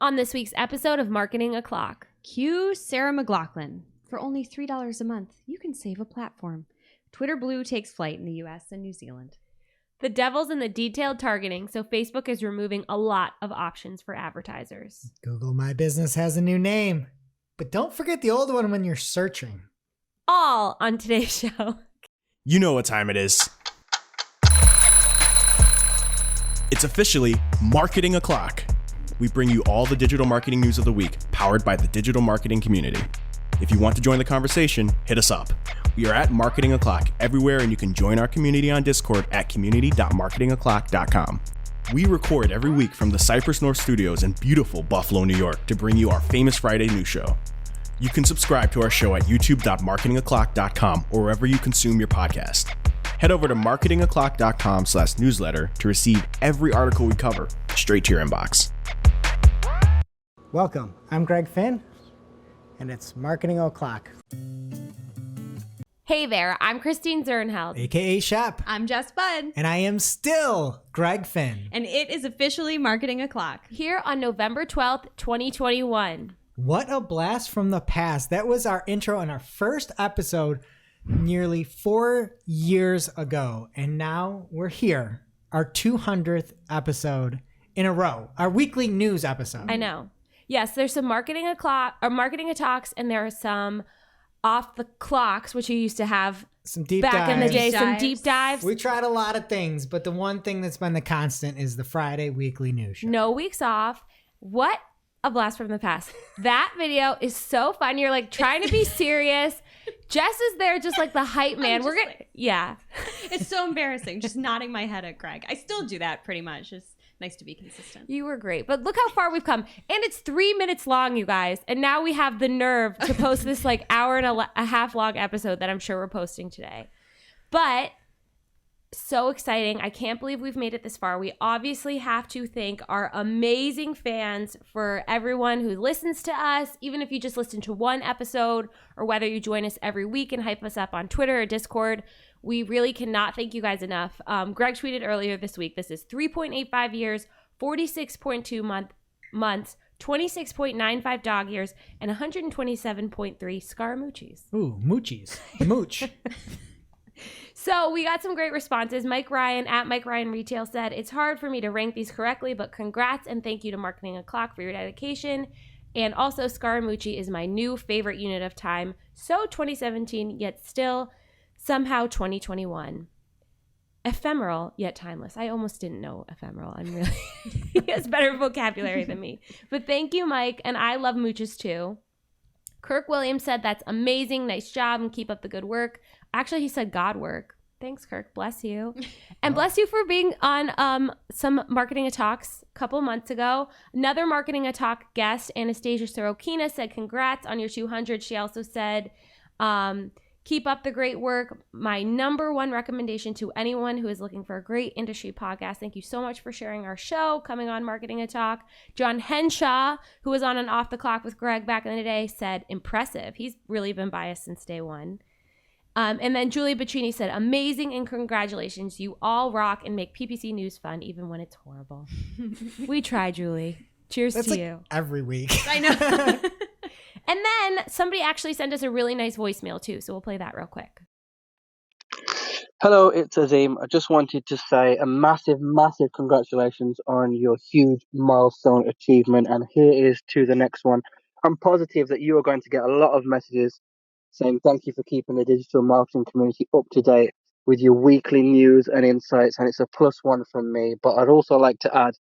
On this week's episode of Marketing O'Clock. Cue Sarah McLachlan. For only $3 a month, you can save a platform. Twitter Blue takes flight in the US and New Zealand. The devil's in the detailed targeting, so Facebook is removing a lot of options for advertisers. Google My Business has a new name, but don't forget the old one when you're searching. All on today's show. You know what time it is. It's officially Marketing O'Clock. We bring you all the digital marketing news of the week, powered by the digital marketing community. If you want to join the conversation, hit us up. We are at Marketing O'Clock everywhere, and you can join our community on Discord at community.marketingoclock.com. We record every week from the Cypress North Studios in beautiful Buffalo, New York, to bring you our famous Friday news show. You can subscribe to our show at youtube.marketingoclock.com or wherever you consume your podcast. Head over to marketingoclock.com/newsletter to receive every article we cover straight to your inbox. Welcome, I'm Greg Finn, and it's Marketing O'Clock, Hey there, I'm Christine Zernheld. aka Shep, I'm Jess Budd. and I am still Greg Finn. And it is officially Marketing O'Clock. Here on November 12th, 2021. What a blast from the past. That was our intro and our first episode nearly 4 years ago. And now we're here, our 200th episode in a row, our weekly news episode. I know. Yes, there's some Marketing O'Clock or Marketing Talks, and there are some Off the Clocks, which you used to have Some deep back dives. in the day, Deep some dives. deep dives. We tried a lot of things, but the one thing that's been the constant is the Friday weekly news show. No weeks off. What a blast from the past. That video is so fun. You're like trying to be serious. Jess is there just like the hype man. We're gonna yeah. It's so embarrassing, just nodding my head at Greg. I still do that pretty much. It's nice to be consistent. You were great. But look how far we've come. And it's 3 minutes long, you guys. And now we have the nerve to post this like hour and a half long episode that I'm sure we're posting today. But so exciting. I can't believe we've made it this far. We obviously have to thank our amazing fans for everyone who listens to us, even if you just listen to one episode or whether you join us every week and hype us up on Twitter or Discord. We really cannot thank you guys enough. Greg tweeted earlier this week, this is 3.85 years, 46.2 months, 26.95 dog years, and 127.3 Scaramouches. Ooh, moochies. Mooch. So we got some great responses. Mike Ryan at Mike Ryan Retail said, it's hard for me to rank these correctly, but congrats and thank you to Marketing O'Clock for your dedication. And also Scaramucci is my new favorite unit of time. So 2017, yet still somehow 2021. Ephemeral, yet timeless. I almost didn't know ephemeral. I'm really, he has better vocabulary than me. But thank you, Mike. And I love mooches too. Kirk Williams said, that's amazing. Nice job and keep up the good work. Actually, he said God work. Thanks, Kirk. Bless you. And bless you for being on some Marketing Talks a couple months ago. Another Marketing Talk guest, Anastasia Sorokina, said, congrats on your 200. She also said, keep up the great work. My number one recommendation to anyone who is looking for a great industry podcast. Thank you so much for sharing our show, coming on Marketing Talk. John Henshaw, who was on an Off the Clock with Greg back in the day, said, impressive. He's really been biased since day one. And then Julie Bacchini said, amazing and congratulations. You all rock and make PPC news fun, even when it's horrible. We try, Julie. Cheers That's to like you. every week. I know. And then somebody actually sent us a really nice voicemail too. So we'll play that real quick. Hello, it's Azim. I just wanted to say a massive, massive congratulations on your huge milestone achievement. And here is to the next one. I'm positive that you are going to get a lot of messages saying thank you for keeping the digital marketing community up to date with your weekly news and insights. And it's a +1 from me. But I'd also like to add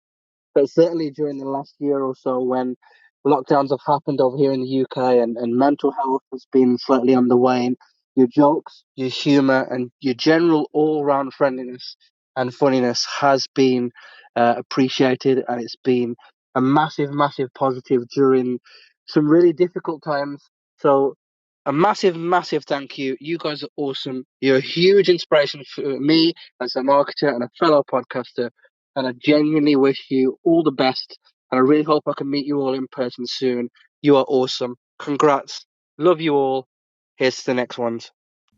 that certainly during the last year or so when lockdowns have happened over here in the UK and mental health has been slightly on the wane, your jokes, your humour and your general all-round friendliness and funniness has been appreciated, and it's been a massive, massive positive during some really difficult times. So a massive, massive thank you. You guys are awesome. You're a huge inspiration for me as a marketer and a fellow podcaster, and I genuinely wish you all the best, and I really hope I can meet you all in person soon. You are awesome. Congrats. Love you all. Here's to the next ones.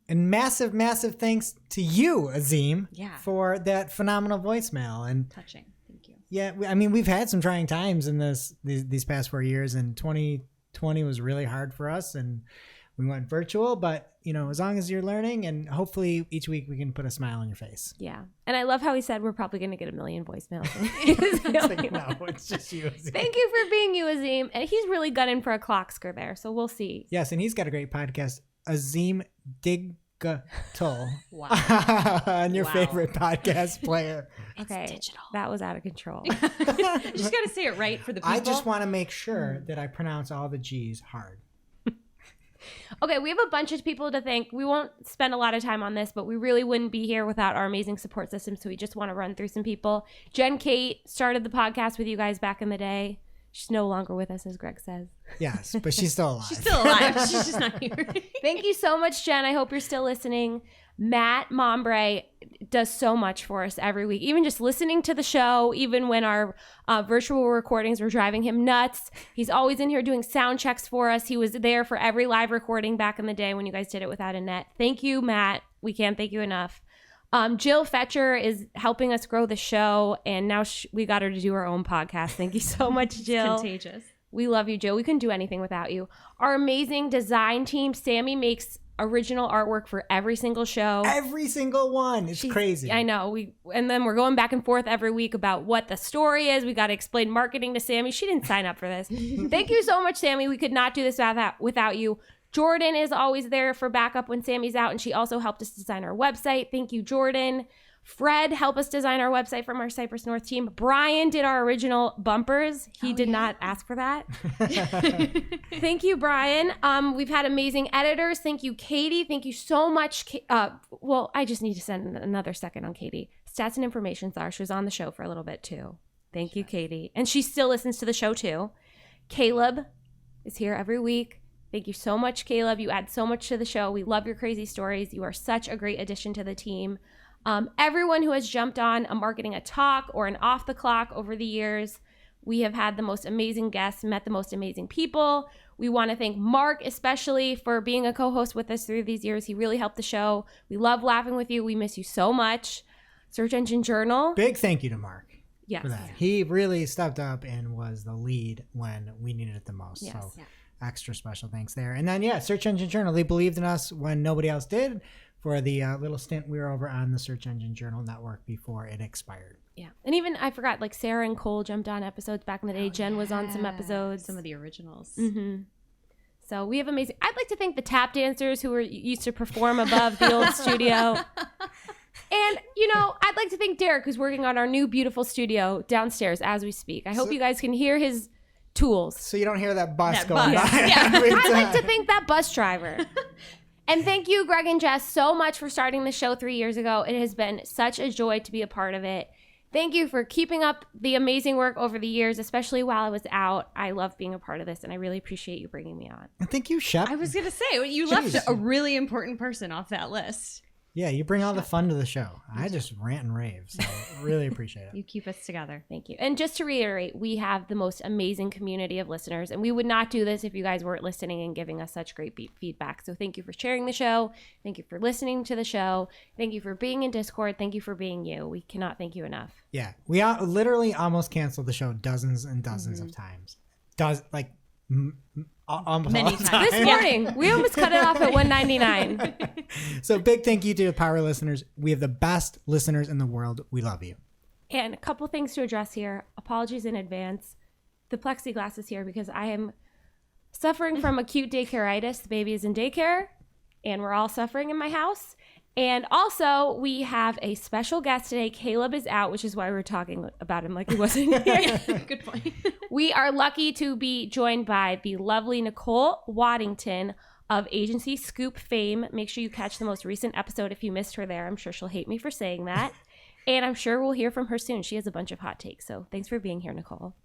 And massive, massive thanks to you, Azim, Yeah. for that phenomenal voicemail. And Touching. Thank you. Yeah, I mean, we've had some trying times in these past 4 years, and 2020 was really hard for us, and we went virtual. But as long as you're learning, and hopefully each week we can put a smile on your face. Yeah, and I love how he said we're probably going to get 1 million voicemails. No, it's just you, Azim. Thank you for being you, Azim. And he's really gunning for a clocksker there, so we'll see. Yes, and he's got a great podcast, Azim Digital. Wow. On your Wow. favorite podcast player. Okay, digital. that was out of control. You just got to say it right for the people. I just want to make sure that I pronounce all the G's hard. Okay, we have a bunch of people to thank. We won't spend a lot of time on this, but we really wouldn't be here without our amazing support system, so we just want to run through some people. Jen Kate started the podcast with you guys back in the day. She's no longer with us, as Greg says. Yes, but she's still alive. She's still alive. She's just not here. Thank you so much, Jen. I hope you're still listening. Matt Mombre does so much for us every week, even just listening to the show, even when our virtual recordings were driving him nuts. He's always in here doing sound checks for us. He was there for every live recording back in the day when you guys did it without a net. Thank you, Matt. We can't thank you enough. Jill Fetcher is helping us grow the show, and now we got her to do her own podcast. Thank you so much, Jill. Contagious. We love you, Jill. We couldn't do anything without you. Our amazing design team, Sammy makes original artwork for every single show. Every single one. It's crazy. I know. And then we're going back and forth every week about what the story is. We got to explain marketing to Sammy. She didn't sign up for this. Thank you so much, Sammy. We could not do this without you. Jordan is always there for backup when Sammy's out, and she also helped us design our website. Thank you, Jordan. Fred helped us design our website from our Cypress North team. Brian did our original bumpers. He did not ask for that. Thank you, Brian. We've had amazing editors. Thank you, Katie. Thank you so much. Well, I just need to send another second on Katie. Stats and Information Czar. She was on the show for a little bit, too. Thank you, Katie. And she still listens to the show, too. Caleb is here every week. Thank you so much, Caleb. You add so much to the show. We love your crazy stories. You are such a great addition to the team. Everyone who has jumped on a Marketing a Talk or an Off the Clock over the years, we have had the most amazing guests, met the most amazing people. We want to thank Mark especially for being a co-host with us through these years. He really helped the show. We love laughing with you. We miss you so much. Search Engine Journal. Big thank you to Mark. Yes. For that. He really stepped up and was the lead when we needed it the most. Yes. So extra special thanks there. And then, Search Engine Journal. They believed in us when nobody else did for the little stint we were over on the Search Engine Journal network before it expired. Yeah. And even, I forgot, like Sarah and Cole jumped on episodes back in the day. Jen was on some episodes. Some of the originals. Mm-hmm. So we have amazing. I'd like to thank the tap dancers who used to perform above the old studio. And, I'd like to thank Derek, who's working on our new beautiful studio downstairs as we speak. I hope you guys can hear his tools. So you don't hear that bus That going bus. by. Yeah. every I'd like time. to thank that bus driver. And thank you, Greg and Jess, so much for starting the show 3 years ago. It has been such a joy to be a part of it. Thank you for keeping up the amazing work over the years, especially while I was out. I love being a part of this, and I really appreciate you bringing me on. And thank you, Shep. I was going to say, you Jeez. left a really important person off that list. Yeah, you bring all the fun to the show. I just rant and rave, so really appreciate it. You keep us together. Thank you. And just to reiterate, we have the most amazing community of listeners, and we would not do this if you guys weren't listening and giving us such great feedback. So thank you for sharing the show. Thank you for listening to the show. Thank you for being in Discord. Thank you for being you. We cannot thank you enough. Yeah, we literally almost canceled the show dozens and dozens of times. Almost Many all the times. This morning, we almost cut it off at 199. So big thank you to Power listeners. We have the best listeners in the world. We love you. And a couple things to address here. Apologies in advance. The plexiglass is here because I am suffering from acute daycareitis. The baby is in daycare, and we're all suffering in my house. And also, we have a special guest today. Caleb is out, which is why we're talking about him like he wasn't here. Good point. We are lucky to be joined by the lovely Nicole Waddington of Agency Scoop fame. Make sure you catch the most recent episode if you missed her there. I'm sure she'll hate me for saying that. And I'm sure we'll hear from her soon. She has a bunch of hot takes. So thanks for being here, Nicole.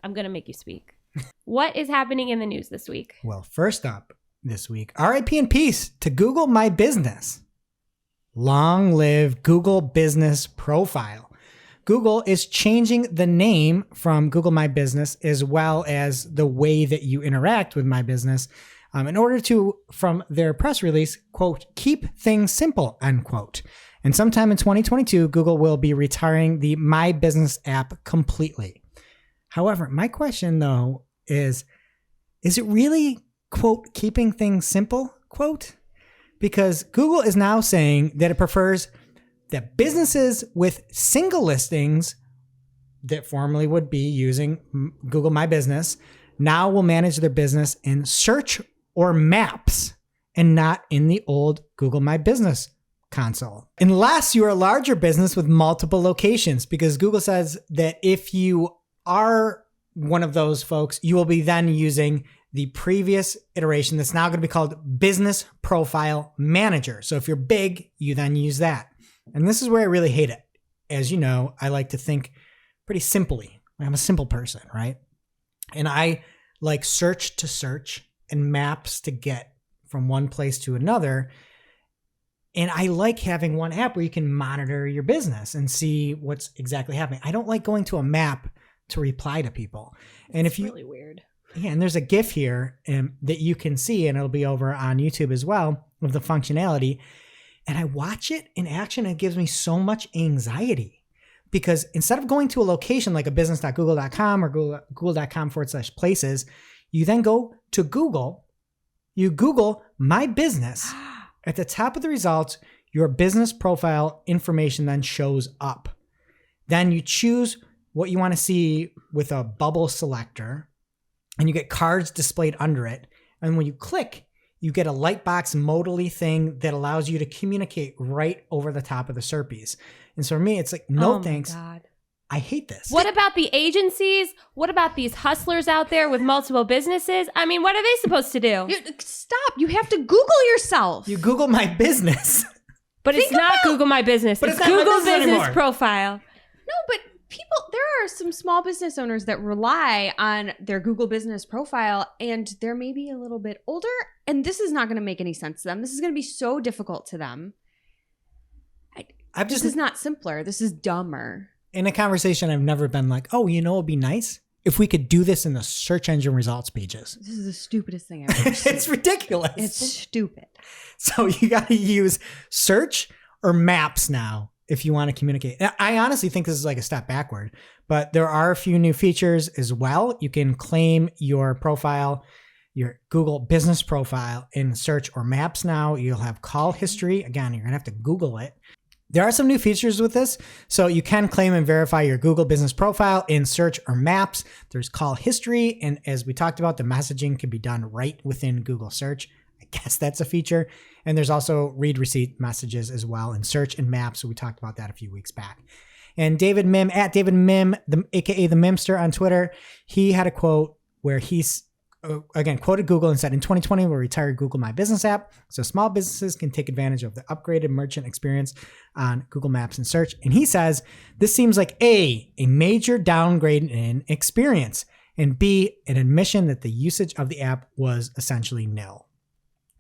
I'm going to make you speak. What is happening in the news this week? Well, first up this week, RIP in peace to Google My Business. Long live Google Business Profile. Google is changing the name from Google My Business as well as the way that you interact with My Business in order to, from their press release, quote, keep things simple, unquote. And sometime in 2022, Google will be retiring the My Business app completely. However, my question though is it really, quote, keeping things simple, quote? Because Google is now saying that it prefers that businesses with single listings that formerly would be using Google My Business now will manage their business in search or maps and not in the old Google My Business console. Unless you're a larger business with multiple locations, because Google says that if you are one of those folks, you will be then using the previous iteration that's now going to be called Business Profile Manager. So if you're big, you then use that. And this is where I really hate it. As you know, I like to think pretty simply. I'm a simple person, right? And I like search to search and maps to get from one place to another. And I like having one app where you can monitor your business and see what's exactly happening. I don't like going to a map to reply to people. And if you really weird. Yeah, and there's a GIF here that you can see, and it'll be over on YouTube as well, of the functionality. And I watch it in action, and it gives me so much anxiety. Because instead of going to a location like a business.google.com or google.com/places, you then go to Google, you Google My Business. At the top of the results, your business profile information then shows up. Then you choose what you want to see with a bubble selector, and you get cards displayed under it. And when you click, you get a lightbox modally thing that allows you to communicate right over the top of the SERPs. And so for me, it's like, no thanks. God. I hate this. What about the agencies? What about these hustlers out there with multiple businesses? I mean, what are they supposed to do? Stop. You have to Google yourself. You Google My Business. But it's not Google My Business. But It's it's not My Google Business Business anymore. Profile. No, but there are some small business owners that rely on their Google Business Profile, and they're maybe a little bit older, and this is not going to make any sense to them. This is going to be so difficult to them. This is not simpler. This is dumber. In a conversation, I've never been like, oh, you know, it'd be nice if we could do this in the search engine results pages. This is the stupidest thing I've ever seen. It's ridiculous. It's stupid. So you got to use search or maps now if you want to communicate. I honestly think this is like a step backward, but there are a few new features as well. You can claim your profile, your Google business profile in search or maps now. You'll have call history. Again, you're going to have to Google it. There are some new features with this. So you can claim and verify your Google business profile in search or maps. There's call history. And as we talked about, the messaging can be done right within Google search. I guess that's a feature. And there's also read receipt messages as well in search and maps. So we talked about that a few weeks back. And David Mim, at David Mim, aka the Mimster on Twitter, he had a quote where he's, again, quoted Google and said, in 2020, we'll retire Google My Business app so small businesses can take advantage of the upgraded merchant experience on Google Maps and search. And he says, this seems like a major downgrade in experience, and B, an admission that the usage of the app was essentially nil.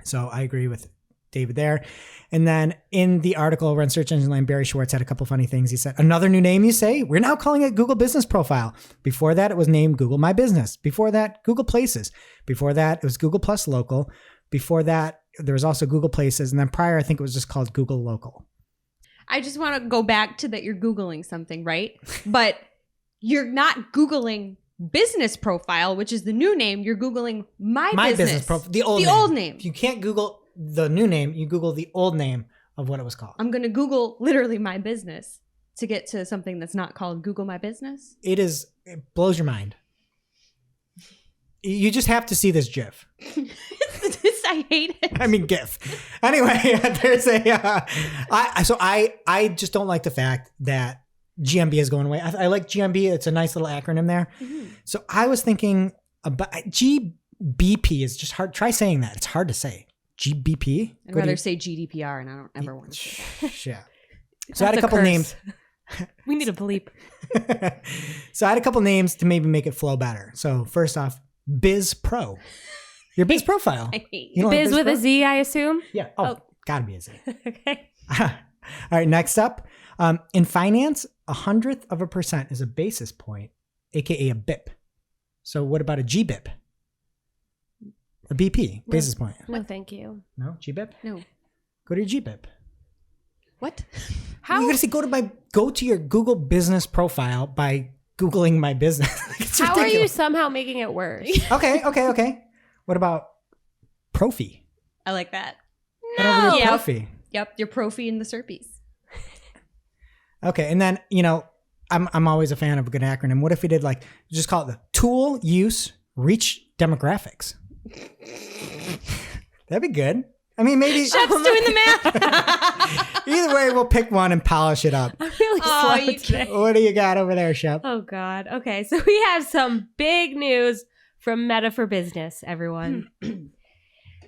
So I agree with David there. And then in the article over on Search Engine Land, Barry Schwartz had a couple funny things. He said, another new name, you say? We're now calling it Google Business Profile. Before that, it was named Google My Business. Before that, Google Places. Before that, it was Google Plus Local. Before that, there was also Google Places. And then prior, I think it was just called Google Local. I just want to go back to that you're Googling something, right? But you're not Googling Business Profile, which is the new name. You're Googling My Business Profile. The old name. If you can't Google the new name, you Google the old name of what it was called. I'm going to Google literally My Business to get to something that's not called Google My Business. It blows your mind. You just have to see this GIF. I hate it. I mean, GIF. Anyway, there's I just don't like the fact that GMB is going away. I like GMB. It's a nice little acronym there. Mm-hmm. So I was thinking about GBP is just hard. Try saying that. It's hard to say. GBP? I'd rather say GDPR, and I don't ever want to say that. Yeah. So I had a couple names. We need a bleep. So I had a couple names to maybe make it flow better. So first off, Biz Pro. Your Biz Profile. You know Biz with Pro? A Z, I assume? Yeah. Oh. Gotta be a Z. Okay. All right. Next up, in finance, 100% is a basis point, aka a BIP. So what about a GBIP? A BP, basis point. No, thank you. No? GBIP? No. Go to your GBIP. What? You're gonna say go to your Google business profile by Googling my business. How are you somehow making it worse? Okay. What about Profi? I like that. Head over to Yep. Profi. Yep, your Profi and the Serpies. Okay, and then I'm always a fan of a good acronym. What if we did just call it the tool use reach demographics? That'd be good. I mean, maybe Shep's doing the math. either way, we'll pick one and polish it up. I'm really slow today. What do you got over there, Shep? Oh, God. Okay, so we have some big news from Meta for Business, everyone.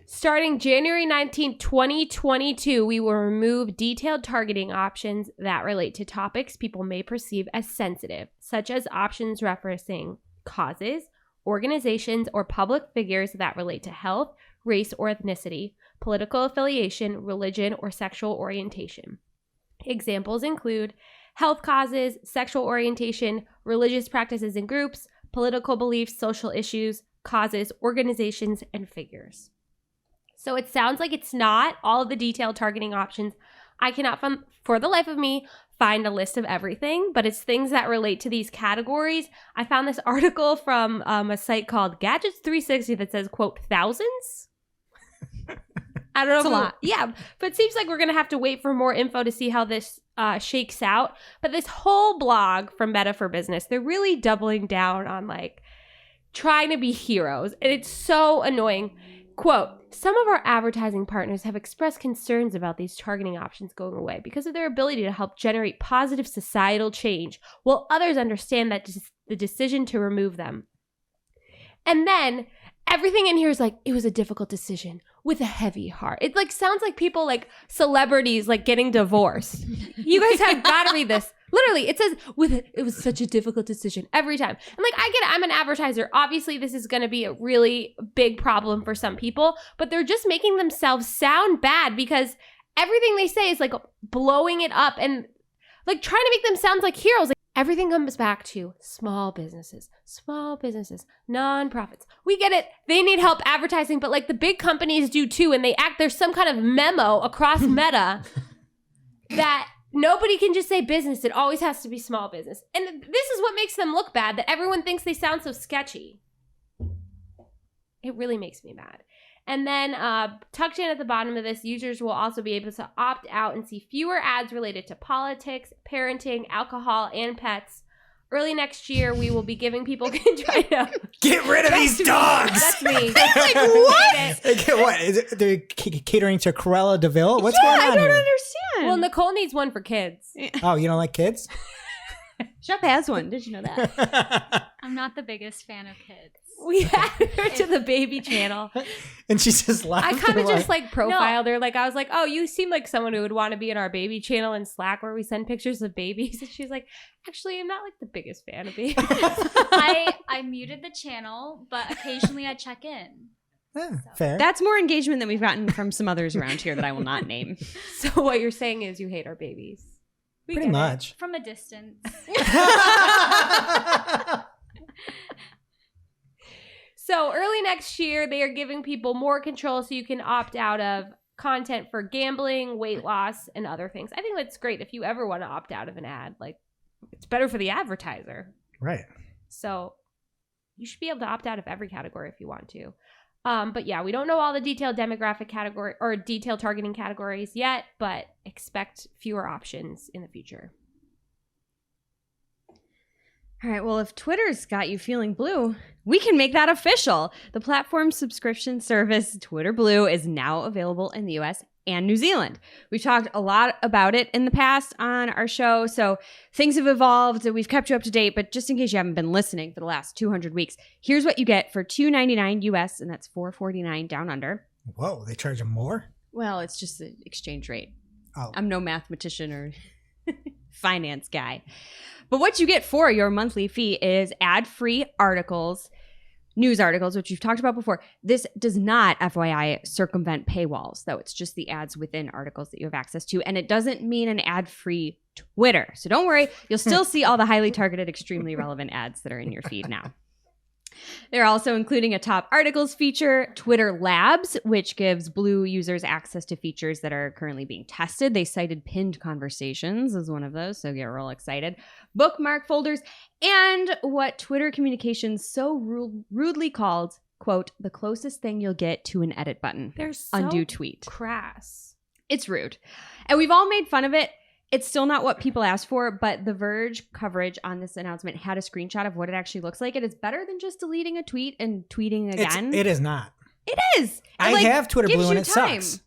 Starting January 19, 2022, we will remove detailed targeting options that relate to topics people may perceive as sensitive, such as options referencing causes, organizations, or public figures that relate to health, race or ethnicity, political affiliation, religion, or sexual orientation. Examples include health causes, sexual orientation, religious practices and groups, political beliefs, social issues, causes, organizations, and figures. So it sounds like it's not all of the detailed targeting options. I cannot, for the life of me, find a list of everything, but it's things that relate to these categories. I found this article from a site called Gadgets 360 that says, quote, thousands. I don't know. That's a lot. Yeah, but it seems like we're going to have to wait for more info to see how this shakes out. But this whole blog from Meta for Business, they're really doubling down on trying to be heroes. And it's so annoying. Quote, some of our advertising partners have expressed concerns about these targeting options going away because of their ability to help generate positive societal change, while others understand that the decision to remove them. And then everything in here is it was a difficult decision with a heavy heart. It sounds like people celebrities getting divorced. You guys have got to read this. Literally, it says it was such a difficult decision every time. And I get it. I'm an advertiser. Obviously, this is going to be a really big problem for some people, but they're just making themselves sound bad because everything they say is blowing it up and trying to make them sound like heroes. Everything comes back to small businesses, nonprofits. We get it. They need help advertising, but the big companies do too. And there's some kind of memo across Meta that nobody can just say business. It always has to be small business. And this is what makes them look bad, that everyone thinks they sound so sketchy. It really makes me mad. And then tucked in at the bottom of this, users will also be able to opt out and see fewer ads related to politics, parenting, alcohol, and pets. Early next year, we will be giving people Get rid of these dogs. That's me. What? What? Is it, they're catering to Cruella de Vil? What's going on I don't here? understand. Well, Nicole needs one for kids. Oh, you don't like kids? Shep has one. Did you know that? I'm not the biggest fan of kids. We added her to the baby channel. And she just laughed. I kind of away. just profiled her. I was like, oh, you seem like someone who would want to be in our baby channel in Slack where we send pictures of babies. And she's like, actually, I'm not the biggest fan of babies. I muted the channel, but occasionally I check in. Yeah, fair. That's more engagement than we've gotten from some others around here that I will not name. So what you're saying is you hate our babies. We Pretty get it. much. From a distance. So early next year, they are giving people more control so you can opt out of content for gambling, weight loss, and other things. I think that's great if you ever want to opt out of an ad. It's better for the advertiser. Right. So you should be able to opt out of every category if you want to. But yeah, we don't know all the detailed demographic category or detailed targeting categories yet, but expect fewer options in the future. All right, well, if Twitter's got you feeling blue, we can make that official. The platform's subscription service, Twitter Blue, is now available in the US and New Zealand. We've talked a lot about it in the past on our show, so things have evolved. We've kept you up to date, but just in case you haven't been listening for the last 200 weeks, here's what you get for $2.99 US, and that's $4.49 down under. Whoa, they charge them more? Well, it's just the exchange rate. Oh. I'm no mathematician or finance guy. But what you get for your monthly fee is ad-free articles, news articles, which you've talked about before. This does not, FYI, circumvent paywalls, though. It's just the ads within articles that you have access to. And it doesn't mean an ad-free Twitter. So don't worry. You'll still see all the highly targeted, extremely relevant ads that are in your feed now. They're also including a top articles feature, Twitter Labs, which gives Blue users access to features that are currently being tested. They cited pinned conversations as one of those, so get real excited. Bookmark folders, and what Twitter communications so rudely called, quote, the closest thing you'll get to an edit button. They're so undo tweet. crass. It's rude. And we've all made fun of it. It's still not what people asked for, but The Verge coverage on this announcement had a screenshot of what it actually looks like. It is better than just deleting a tweet and tweeting again. It is not. It is. I have Twitter Blue and it sucks.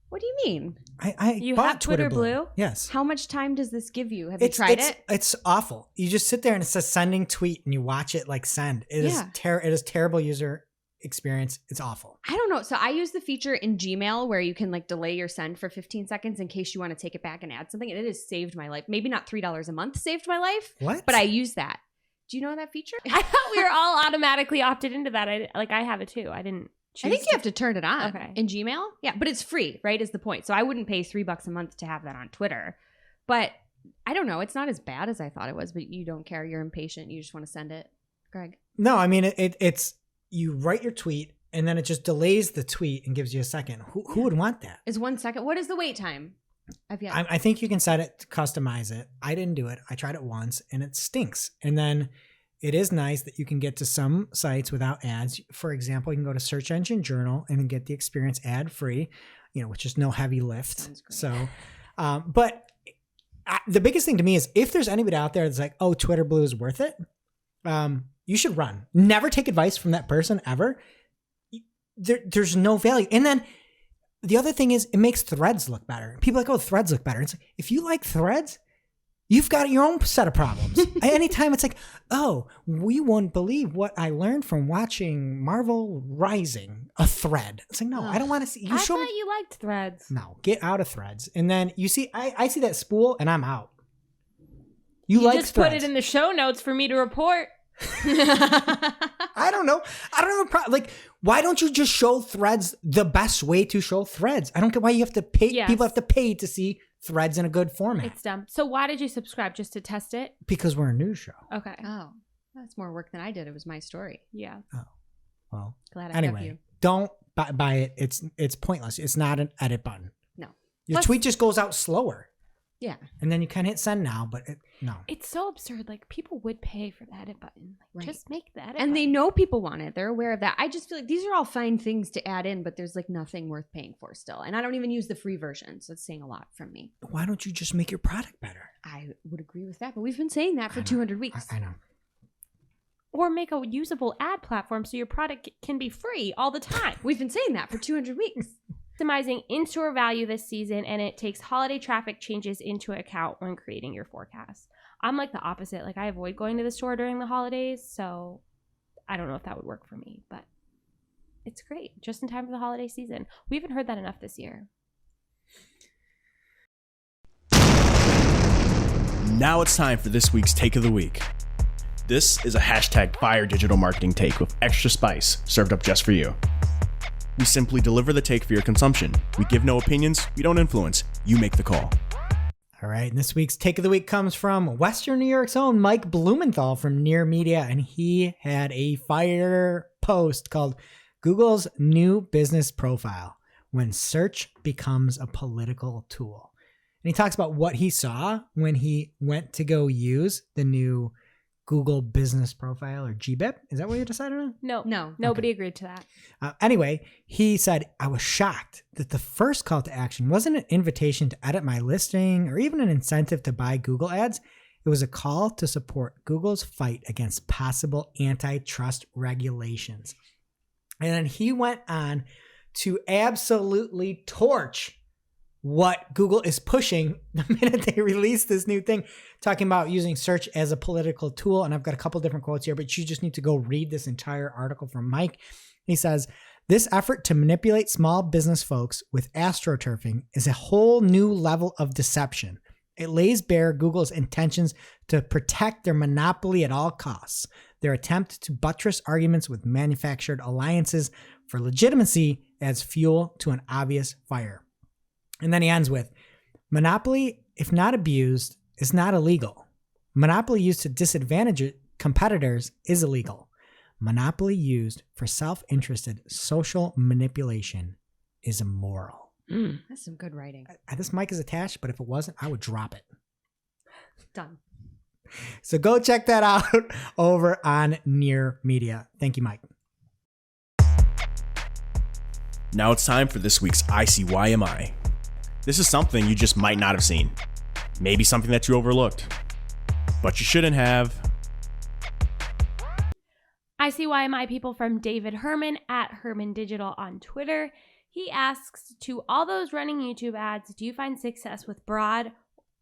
What do you mean? I bought Twitter Blue? Yes. How much time does this give you? Have you tried it? It's awful. You just sit there and it says sending tweet and you watch it like send. It is terrible user experience. It's awful. I don't know. So I use the feature in Gmail where you can like delay your send for 15 seconds in case you want to take it back and add something. And it has saved my life. Maybe not $3 a month saved my life. What? But I use that. Do you know that feature? I thought we were all automatically opted into that. I have it too. I didn't choose I think you have to turn it on Okay. in Gmail. Yeah, but it's free, right? Is the point. So I wouldn't pay $3 a month to have that on Twitter. But I don't know. It's not as bad as I thought it was, but you don't care. You're impatient. You just want to send it. Greg? No, I mean, it's you write your tweet and then it just delays the tweet and gives you a second. Who would want that? Is 1 second. What is the wait time? I think you can set it to customize it. I didn't do it. I tried it once and it stinks. And then it is nice that you can get to some sites without ads. For example, you can go to Search Engine Journal and get the experience ad free, which is no heavy lift. So, but the biggest thing to me is if there's anybody out there that's like, oh, Twitter Blue is worth it, you should run. Never take advice from that person ever. There's no value. And then the other thing is it makes threads look better. People are like, oh, threads look better. It's like, if you like threads, you've got your own set of problems. Anytime it's like, oh, we won't believe what I learned from watching Marvel Rising, a thread. It's like, no, I don't want to see. I thought you liked threads. No, get out of threads. And then you see, I see that spool and I'm out. You like just threads. put it in the show notes for me to report. I don't know. I don't have a problem. Like, why don't you just show threads the best way to show threads? I don't get why you have to pay. Yes. People have to pay to see threads in a good format. It's dumb. So why did you subscribe? Just to test it? Because we're a news show. Okay. Oh, that's more work than I did. It was my story. Yeah. Oh, well. Glad I have Anyway, you. don't buy it. It's pointless. It's not an edit button. No. Your tweet just goes out slower. Yeah. And then you can hit send now, but no. It's so absurd. Like, people would pay for the edit button. Like, Right. just make the edit And they button. know people want it. They're aware of that. I just feel like these are all fine things to add in, but there's like nothing worth paying for still. And I don't even use the free version. So it's saying a lot from me. Why don't you just make your product better? I would agree with that. But we've been saying that for 200 weeks. I know. Or make a usable ad platform so your product can be free all the time. We've been saying that for 200 weeks. Maximizing in-store value this season, and it takes holiday traffic changes into account when creating your forecast. I'm like the opposite. Like, I avoid going to the store during the holidays, so I don't know if that would work for me, but it's great. Just in time for the holiday season. We haven't heard that enough this year. Now it's time for this week's Take of the Week. This is a hashtag fire digital marketing take with extra spice served up just for you. We simply deliver the take for your consumption. We give no opinions, we don't influence. You make the call. All right. And this week's Take of the Week comes from Western New York's own Mike Blumenthal from Near Media. And he had a fire post called Google's New Business Profile When Search Becomes a Political Tool. And he talks about what he saw when he went to go use the new Google Business Profile, or GBIP. Is that what you decided on? No. Nobody agreed to that. Anyway, he said, I was shocked that the first call to action wasn't an invitation to edit my listing or even an incentive to buy Google ads. It was a call to support Google's fight against possible antitrust regulations. And then he went on to absolutely torch what Google is pushing the minute they release this new thing, talking about using search as a political tool. And I've got a couple different quotes here, but you just need to go read this entire article from Mike. He says, this effort to manipulate small business folks with astroturfing is a whole new level of deception. It lays bare Google's intentions to protect their monopoly at all costs, their attempt to buttress arguments with manufactured alliances for legitimacy adds fuel to an obvious fire. And then he ends with, monopoly, if not abused, is not illegal. Monopoly used to disadvantage competitors is illegal. monopoly used for self-interested social manipulation is immoral. That's some good writing. This mic is attached, but if it wasn't, I would drop it. Done. So go check that out over on Near Media. Thank you, Mike. Now it's time for this week's ICYMI. This is something you just might not have seen. Maybe something that you overlooked. But you shouldn't have. ICYMI people from David Herman at Herman Digital on Twitter. He asks, to all those running YouTube ads, do you find success with broad,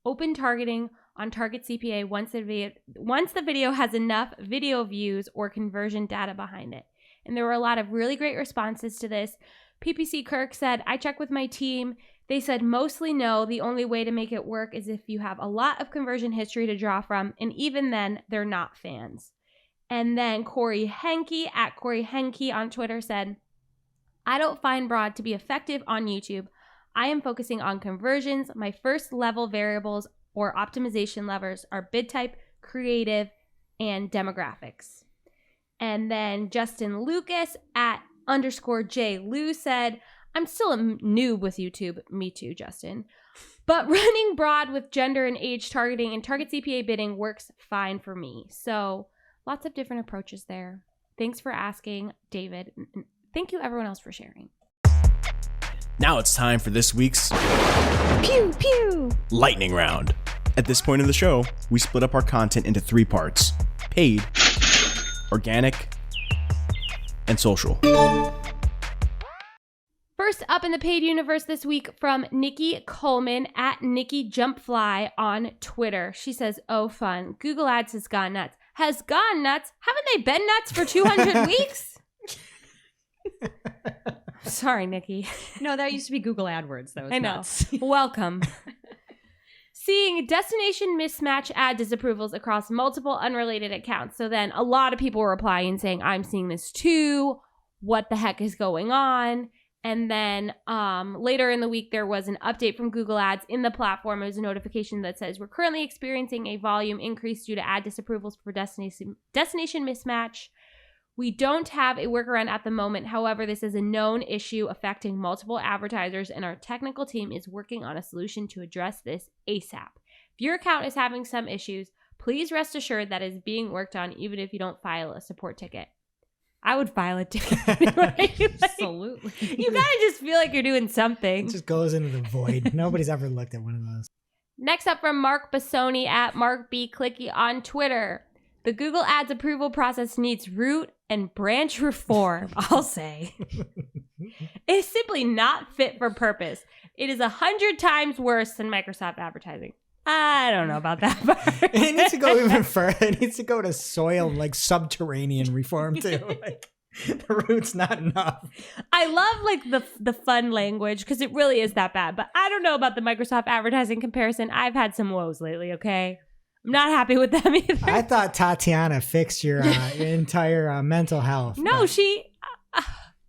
open targeting on target CPA once the video has enough video views or conversion data behind it? And there were a lot of really great responses to this. PPC Kirk said, I checked with my team. They said mostly no. The only way to make it work is if you have a lot of conversion history to draw from, and even then, they're not fans. And then Corey Henke at Corey Henke on Twitter said, I don't find broad to be effective on YouTube. I am focusing on conversions. My first level variables or optimization levers are bid type, creative, and demographics. And then Justin Lucas at _J Lou said, I'm still a noob with YouTube. Me too, Justin. But running broad with gender and age targeting and target CPA bidding works fine for me. So lots of different approaches there. Thanks for asking, David. Thank you, everyone else, for sharing. Now it's time for this week's Pew, pew. lightning round. At this point in the show, we split up our content into 3 parts: paid, organic, and social. First up in the paid universe this week from Nikki Coleman at Nikki Jumpfly on Twitter. She says, oh, fun. Google Ads has gone nuts. Has gone nuts? Haven't they been nuts for 200 weeks? Sorry, Nikki. No, that used to be Google AdWords, though. I know. Nuts. Welcome. Seeing destination mismatch ad disapprovals across multiple unrelated accounts. So then a lot of people were replying saying, I'm seeing this too. What the heck is going on? And then later in the week, there was an update from Google Ads in the platform. It was a notification that says, we're currently experiencing a volume increase due to ad disapprovals for destination mismatch. We don't have a workaround at the moment. However, this is a known issue affecting multiple advertisers, and our technical team is working on a solution to address this ASAP. If your account is having some issues, please rest assured that is being worked on, even if you don't file a support ticket. I would file a ticket anyway. Absolutely. You gotta just feel like you're doing something. It just goes into the void. Nobody's ever looked at one of those. Next up from Mark Bassoni at Mark B. Clicky on Twitter. The Google Ads approval process needs root and branch reform, I'll say. It is simply not fit for purpose. It is 100 times worse than Microsoft advertising. I don't know about that part. It needs to go even further. It needs to go to soil, like subterranean reform too. Like the root's not enough. I love like the fun language because it really is that bad. But I don't know about the Microsoft advertising comparison. I've had some woes lately, okay? I'm not happy with them either. I thought Tatiana fixed your entire mental health. No, she...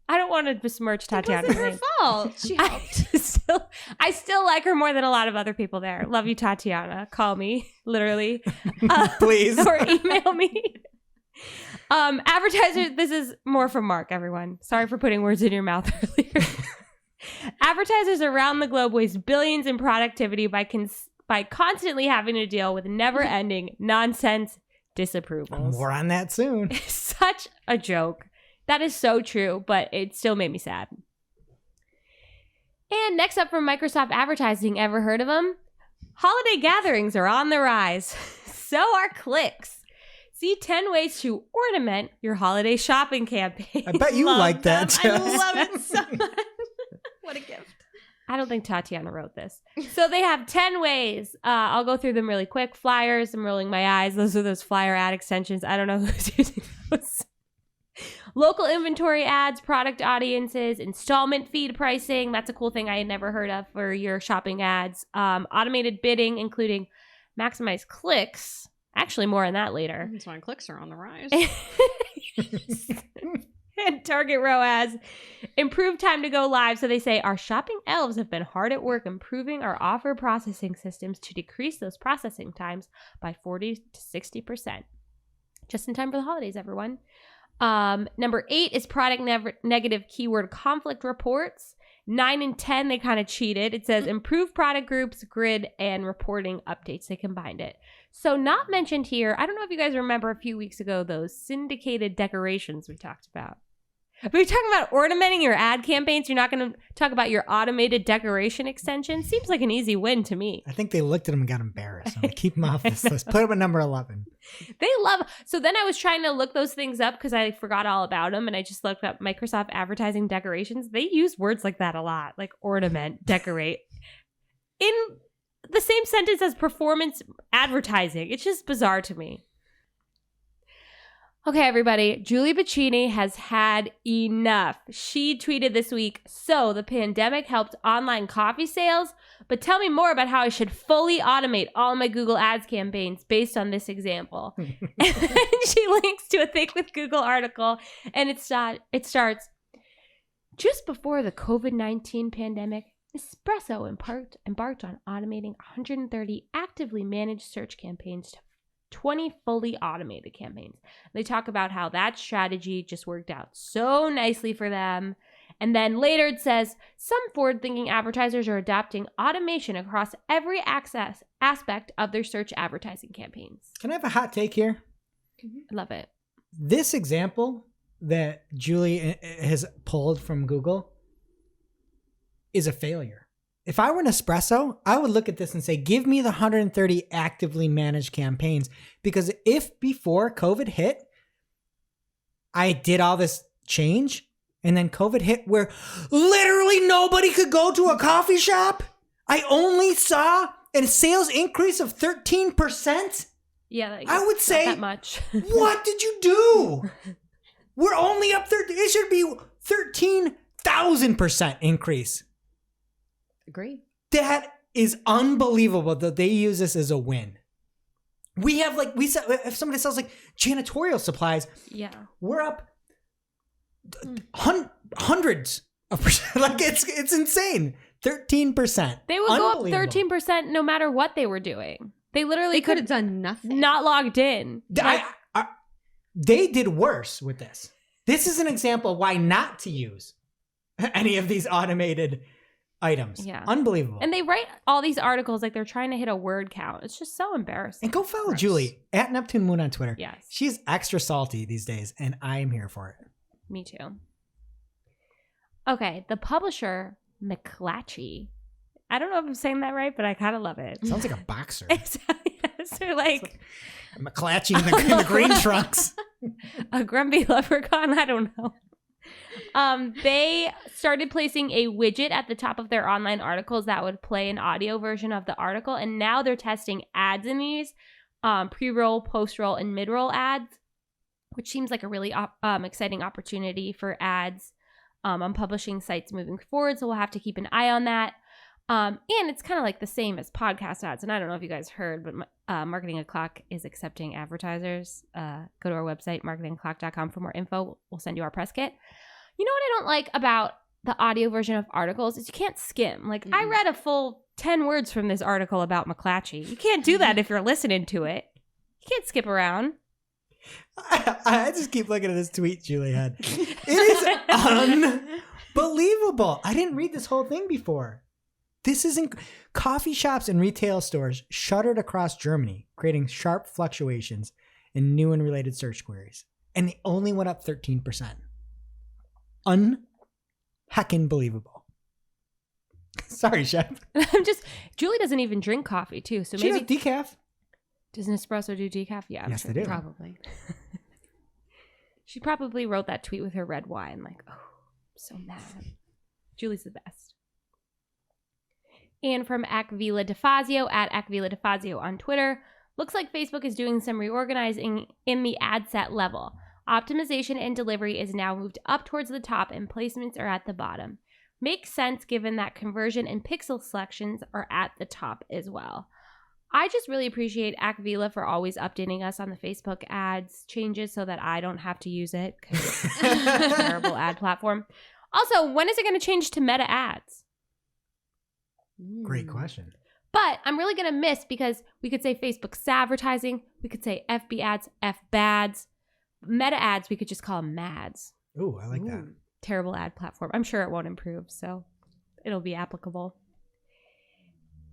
I don't want to besmirch Tatiana. It wasn't her fault. She helped. I still like her more than a lot of other people there. Love you, Tatiana. Call me, literally. Please. Or email me. Advertisers, this is more from Mark, everyone. Sorry for putting words in your mouth earlier. Advertisers around the globe waste billions in productivity by constantly having to deal with never-ending nonsense disapprovals. More on that soon. Such a joke. That is so true, but it still made me sad. And next up from Microsoft Advertising, ever heard of them? Holiday gatherings are on the rise. So are clicks. See 10 ways to ornament your holiday shopping campaign. I bet you like that. I love it so much. What a gift. I don't think Tatiana wrote this. So they have 10 ways. I'll go through them really quick. Flyers, I'm rolling my eyes. Those are those flyer ad extensions. I don't know who's using those. Local inventory ads, product audiences, installment feed pricing. That's a cool thing I had never heard of for your shopping ads. Automated bidding, including maximize clicks. Actually, more on that later. That's why clicks are on the rise. And target ROAS. Improve time to go live. So they say, our shopping elves have been hard at work improving our offer processing systems to decrease those processing times by 40 to 60%. Just in time for the holidays, everyone. Number 8 is product negative keyword conflict reports. 9 and 10, they kind of cheated. It says improve product groups, grid, and reporting updates. They combined it. So not mentioned here. I don't know if you guys remember a few weeks ago, those syndicated decorations we talked about. If we're talking about ornamenting your ad campaigns, you're not going to talk about your automated decoration extension. Seems like an easy win to me. I think they looked at him and got embarrassed. I'm going to keep him off this list. Put him at number 11. They love. So then I was trying to look those things up because I forgot all about them. And I just looked up Microsoft advertising decorations. They use words like that a lot, like ornament, decorate, in the same sentence as performance advertising. It's just bizarre to me. Okay, everybody. Julie Bacchini has had enough. She tweeted this week, so the pandemic helped online coffee sales, but tell me more about how I should fully automate all my Google Ads campaigns based on this example. And then she links to a Think with Google article, and it starts, just before the COVID-19 pandemic, Nespresso embarked on automating 130 actively managed search campaigns to 20 fully automated campaigns. They talk about how that strategy just worked out so nicely for them. And then later it says, some forward-thinking advertisers are adopting automation across every aspect of their search advertising campaigns. Can I have a hot take here? I love it. This example that Julie has pulled from Google is a failure. If I were Nespresso, I would look at this and say, give me the 130 actively managed campaigns. Because if before COVID hit, I did all this change, and then COVID hit where literally nobody could go to a coffee shop, I only saw a sales increase of 13%. Yeah, I would say, not that much. What did you do? We're only up 13. It should be 13,000% increase. Agree. That is unbelievable that they use this as a win. We have if somebody sells like janitorial supplies, yeah, we're up hundreds of percent. Like it's insane. 13%. They would go up 13% no matter what they were doing. They literally could have done nothing. Not logged in. They did worse with this. This is an example of why not to use any of these automated items. Yeah. Unbelievable. And they write all these articles like they're trying to hit a word count. It's just so embarrassing. And go follow Julie at Neptune Moon on Twitter. Yes. She's extra salty these days, and I am here for it. Me too. Okay. The publisher, McClatchy. I don't know if I'm saying that right, but I kind of love it. Sounds like a boxer. So like McClatchy in the green trunks. A grumpy leprechaun. I don't know. They started placing a widget at the top of their online articles that would play an audio version of the article. And now they're testing ads in these, pre-roll, post-roll, and mid-roll ads, which seems like a really exciting opportunity for ads on publishing sites moving forward. So we'll have to keep an eye on that. And it's kind of like the same as podcast ads. And I don't know if you guys heard, but Marketing O'Clock is accepting advertisers. Go to our website, marketingoclock.com, for more info. We'll send you our press kit. You know what I don't like about the audio version of articles is you can't skim. Like, I read a full 10 words from this article about McClatchy. You can't do that if you're listening to it. You can't skip around. I just keep looking at this tweet Julie had. It is unbelievable. I didn't read this whole thing before. This isn't coffee shops and retail stores shuttered across Germany, creating sharp fluctuations in new and related search queries. And they only went up 13%. Unheckin' believable. Sorry, Chef. Julie doesn't even drink coffee, too. So She maybe does decaf. Does Nespresso do decaf? Yeah, I'm yes, sure. they do. Probably. She probably wrote that tweet with her red wine. Like, oh, I'm so mad. Julie's the best. And from Acvila DeFazio at Acvila DeFazio on Twitter, looks like Facebook is doing some reorganizing in the ad set level. Optimization and delivery is now moved up towards the top and placements are at the bottom. Makes sense given that conversion and pixel selections are at the top as well. I just really appreciate Acvila for always updating us on the Facebook ads changes so that I don't have to use it because it's a terrible ad platform. Also, when is it going to change to meta ads? Great question. But I'm really going to miss because we could say Facebook advertising. We could say FB ads, FBads. Meta ads, we could just call them MADs. Ooh, I like that. Terrible ad platform. I'm sure it won't improve, so it'll be applicable.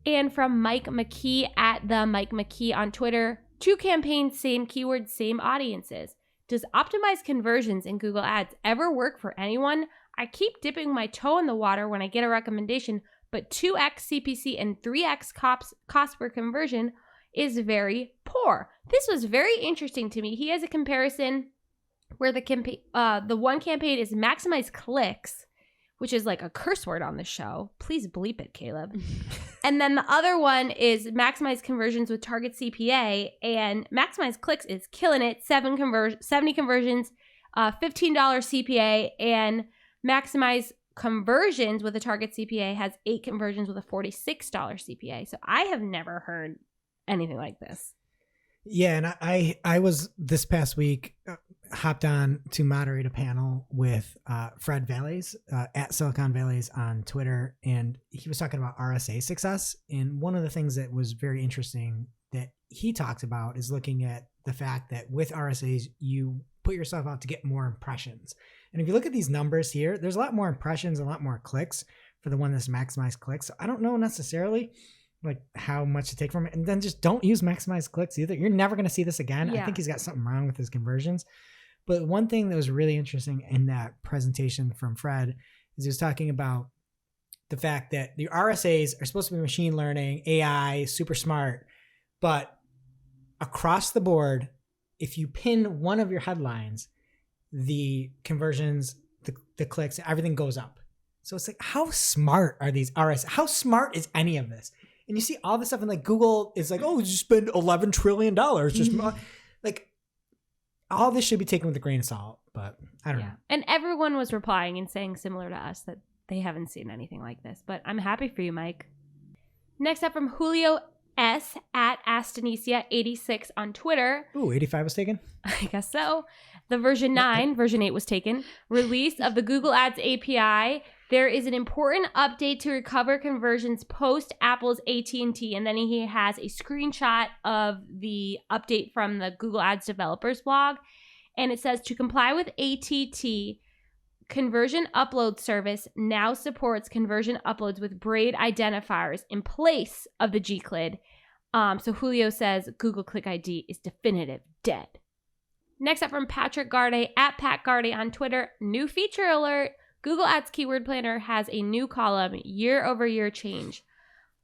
And from Mike McKee at the Mike McKee on Twitter, 2 campaigns, same keywords, same audiences. Does optimized conversions in Google Ads ever work for anyone? I keep dipping my toe in the water when I get a recommendation, but 2x CPC and 3x cost per conversion is very poor. This was very interesting to me. He has a comparison where the one campaign is maximize clicks, which is like a curse word on the show. Please bleep it, Caleb. And then the other one is maximize conversions with target CPA, and maximize clicks is killing it. 70 conversions, $15 CPA, and maximize conversions with a target CPA has 8 conversions with a $46 CPA. So I have never heard anything like this. Yeah, and I was this past week hopped on to moderate a panel with Fred Valles at Silicon Valleys on Twitter, and he was talking about RSA success. And one of the things that was very interesting that he talked about is looking at the fact that with RSAs, you put yourself out to get more impressions. And if you look at these numbers here, there's a lot more impressions, a lot more clicks for the one that's maximized clicks. So I don't know necessarily like how much to take from it. And then just don't use maximized clicks either. You're never going to see this again. Yeah. I think he's got something wrong with his conversions. But one thing that was really interesting in that presentation from Fred is he was talking about the fact that the RSAs are supposed to be machine learning, AI, super smart, but across the board, if you pin one of your headlines, the conversions, the clicks, everything goes up. So it's like, how smart are these RSAs? How smart is any of this? And you see all this stuff, and like Google is like, oh, just spend $11 trillion. Just like all this should be taken with a grain of salt, but I don't know. And everyone was replying and saying similar to us that they haven't seen anything like this, but I'm happy for you, Mike. Next up from Julio S at Astanesia86 on Twitter. Ooh, 85 was taken? I guess so. The version 9, version 8 was taken. Release of the Google Ads API. There is an important update to recover conversions post Apple's AT&T. And then he has a screenshot of the update from the Google Ads developers blog. And it says, to comply with ATT, conversion upload service now supports conversion uploads with braid identifiers in place of the G-CLID. So Julio says Google Click ID is definitive dead. Next up from Patrick Garde at Pat Garde on Twitter. New feature alert. Google Ads Keyword Planner has a new column, year-over-year change.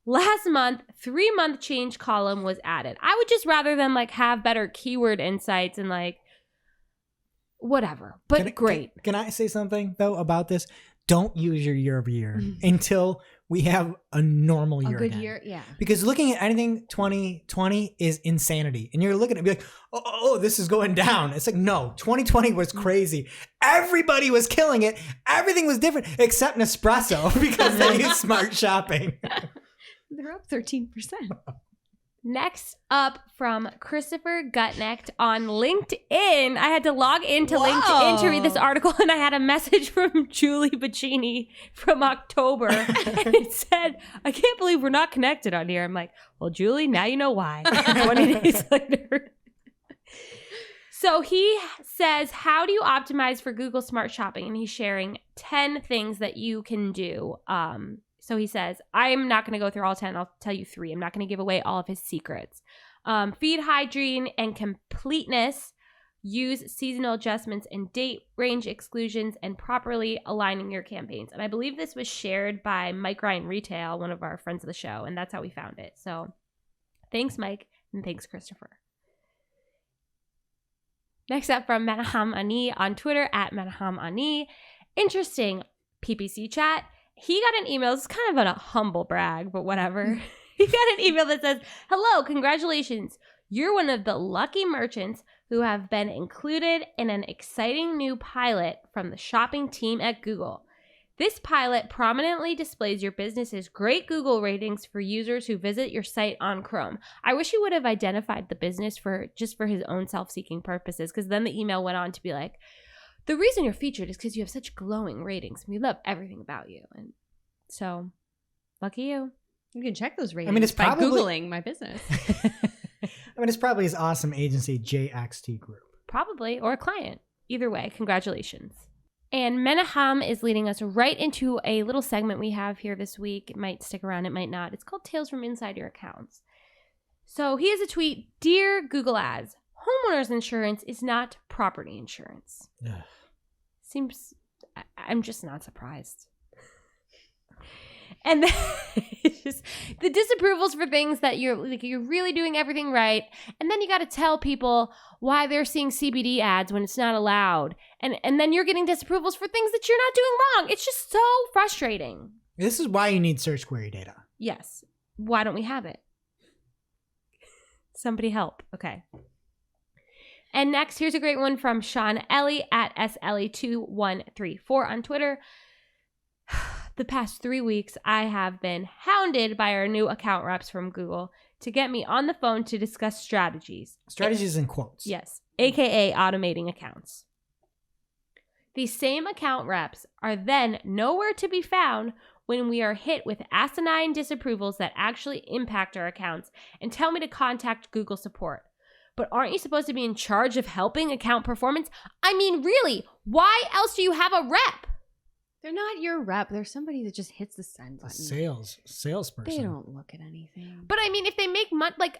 Last month, 3-month change column was added. I would just rather them like have better keyword insights and like whatever, but great. Can I say something though about this? Don't use your year over year until we have a normal year. A good again. year, yeah. Because looking at anything 2020 is insanity. And you're looking at it and be like, oh, this is going down. It's like, no, 2020 was crazy. Everybody was killing it. Everything was different except Nespresso because they use smart shopping. They're up 13%. Next up from Christopher Gutnecht on LinkedIn. I had to log into LinkedIn to read this article, and I had a message from Julie Bacchini from October. And it said, I can't believe we're not connected on here. I'm like, well, Julie, now you know why. 20 days later. So he says, how do you optimize for Google Smart Shopping? And he's sharing 10 things that you can do. So he says, I'm not going to go through all 10. I'll tell you 3. I'm not going to give away all of his secrets. Feed hygiene and completeness. Use seasonal adjustments and date range exclusions and properly aligning your campaigns. And I believe this was shared by Mike Ryan Retail, one of our friends of the show. And that's how we found it. So thanks, Mike. And thanks, Christopher. Next up from Manaham Ani on Twitter at Manaham Ani. Interesting PPC chat. He got an email. It's kind of a humble brag, but whatever. He got an email that says, hello, congratulations. You're one of the lucky merchants who have been included in an exciting new pilot from the shopping team at Google. This pilot prominently displays your business's great Google ratings for users who visit your site on Chrome. I wish he would have identified the business for his own self-seeking purposes, because then the email went on to be like, the reason you're featured is because you have such glowing ratings. We love everything about you. And so, lucky you. You can check those ratings it's by probably Googling my business. It's probably his awesome agency, JXT Group. Probably, or a client. Either way, congratulations. And Menaham is leading us right into a little segment we have here this week. It might stick around, it might not. It's called Tales from Inside Your Accounts. So he has a tweet, Dear Google Ads, homeowners insurance is not property insurance. Seems, I'm just not surprised. And then it's just the disapprovals for things that you're really doing everything right. And then you got to tell people why they're seeing CBD ads when it's not allowed. And then you're getting disapprovals for things that you're not doing wrong. It's just so frustrating. This is why you need search query data. Yes. Why don't we have it? Somebody help. Okay. And next, here's a great one from Sean Ellie at SLE2134 on Twitter. The past 3 weeks, I have been hounded by our new account reps from Google to get me on the phone to discuss strategies. Strategies in quotes. Yes, aka automating accounts. These same account reps are then nowhere to be found when we are hit with asinine disapprovals that actually impact our accounts and tell me to contact Google support. But aren't you supposed to be in charge of helping account performance? I mean, really, why else do you have a rep? They're not your rep. They're somebody that just hits the send button. Salesperson. They don't look at anything. But I mean, if they make money, like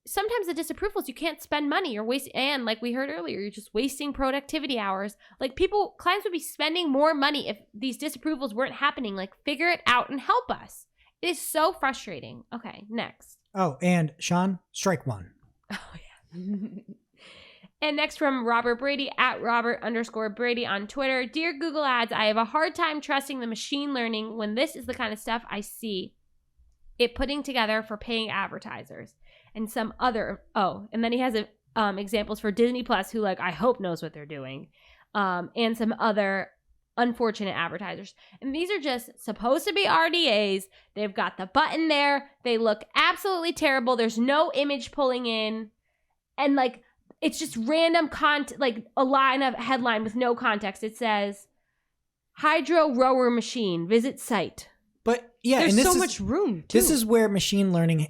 sometimes the disapprovals, you can't spend money. You're wasting, and like we heard earlier, you're just wasting productivity hours. Like clients would be spending more money if these disapprovals weren't happening. Like figure it out and help us. It is so frustrating. Okay, next. Oh, and Sean, strike one. Oh yeah. And next from Robert Brady at Robert_Brady on Twitter. Dear Google Ads, I have a hard time trusting the machine learning when this is the kind of stuff I see it putting together for paying advertisers. And some other, and then he has examples for Disney Plus, who I hope knows what they're doing. And some other unfortunate advertisers. And these are just supposed to be RDAs. They've got the button there. They look absolutely terrible. There's no image pulling in. And it's just random a headline with no context. It says, Hydro Rower Machine, visit site. But yeah, there's and so much room too. This is where machine learning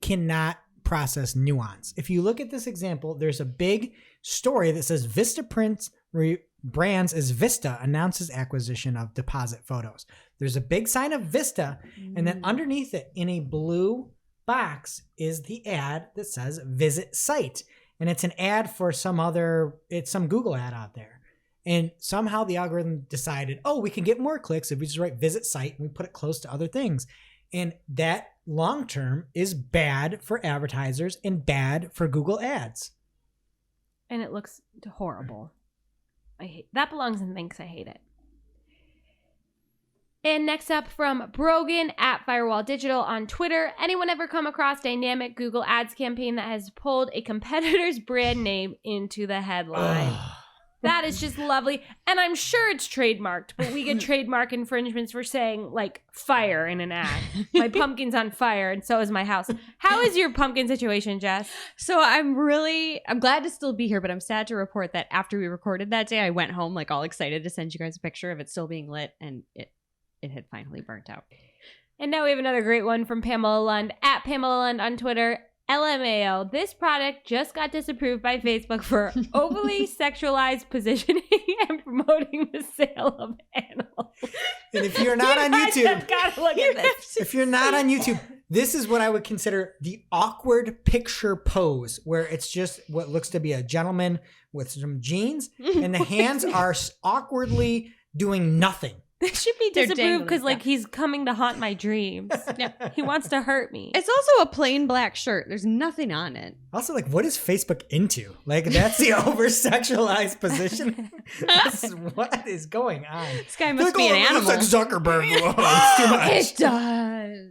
cannot process nuance. If you look at this example, there's a big story that says Vista Prints brands as Vista announces acquisition of deposit photos. There's a big sign of Vista, and then underneath it in a blue box is the ad that says visit site. And it's an ad for some Google ad out there. And somehow the algorithm decided, we can get more clicks if we just write visit site and we put it close to other things. And that long term is bad for advertisers and bad for Google ads. And it looks horrible. I hate that. Belongs in thanks. I hate it. And next up from Brogan at Firewall Digital on Twitter. Anyone ever come across dynamic Google Ads campaign that has pulled a competitor's brand name into the headline? That is just lovely. And I'm sure it's trademarked, but we get trademark infringements for saying fire in an ad. My pumpkin's on fire and so is my house. How is your pumpkin situation, Jess? So I'm glad to still be here, but I'm sad to report that after we recorded that day, I went home all excited to send you guys a picture of it still being lit, and it had finally burnt out. And now we have another great one from Pamela Lund at Pamela Lund on Twitter. LMAO, this product just got disapproved by Facebook for overly sexualized positioning and promoting the sale of animals. And if you're not on YouTube, gotta look at this. If you're not on YouTube, this is what I would consider the awkward picture pose, where it's just what looks to be a gentleman with some jeans, and the hands are awkwardly doing nothing. This should be disapproved because he's coming to haunt my dreams. He wants to hurt me. It's also a plain black shirt. There's nothing on it. Also, what is Facebook into? That's the over-sexualized position. What is going on? This guy must be an animal. It's like Zuckerberg. Whoa, it's too much. It does.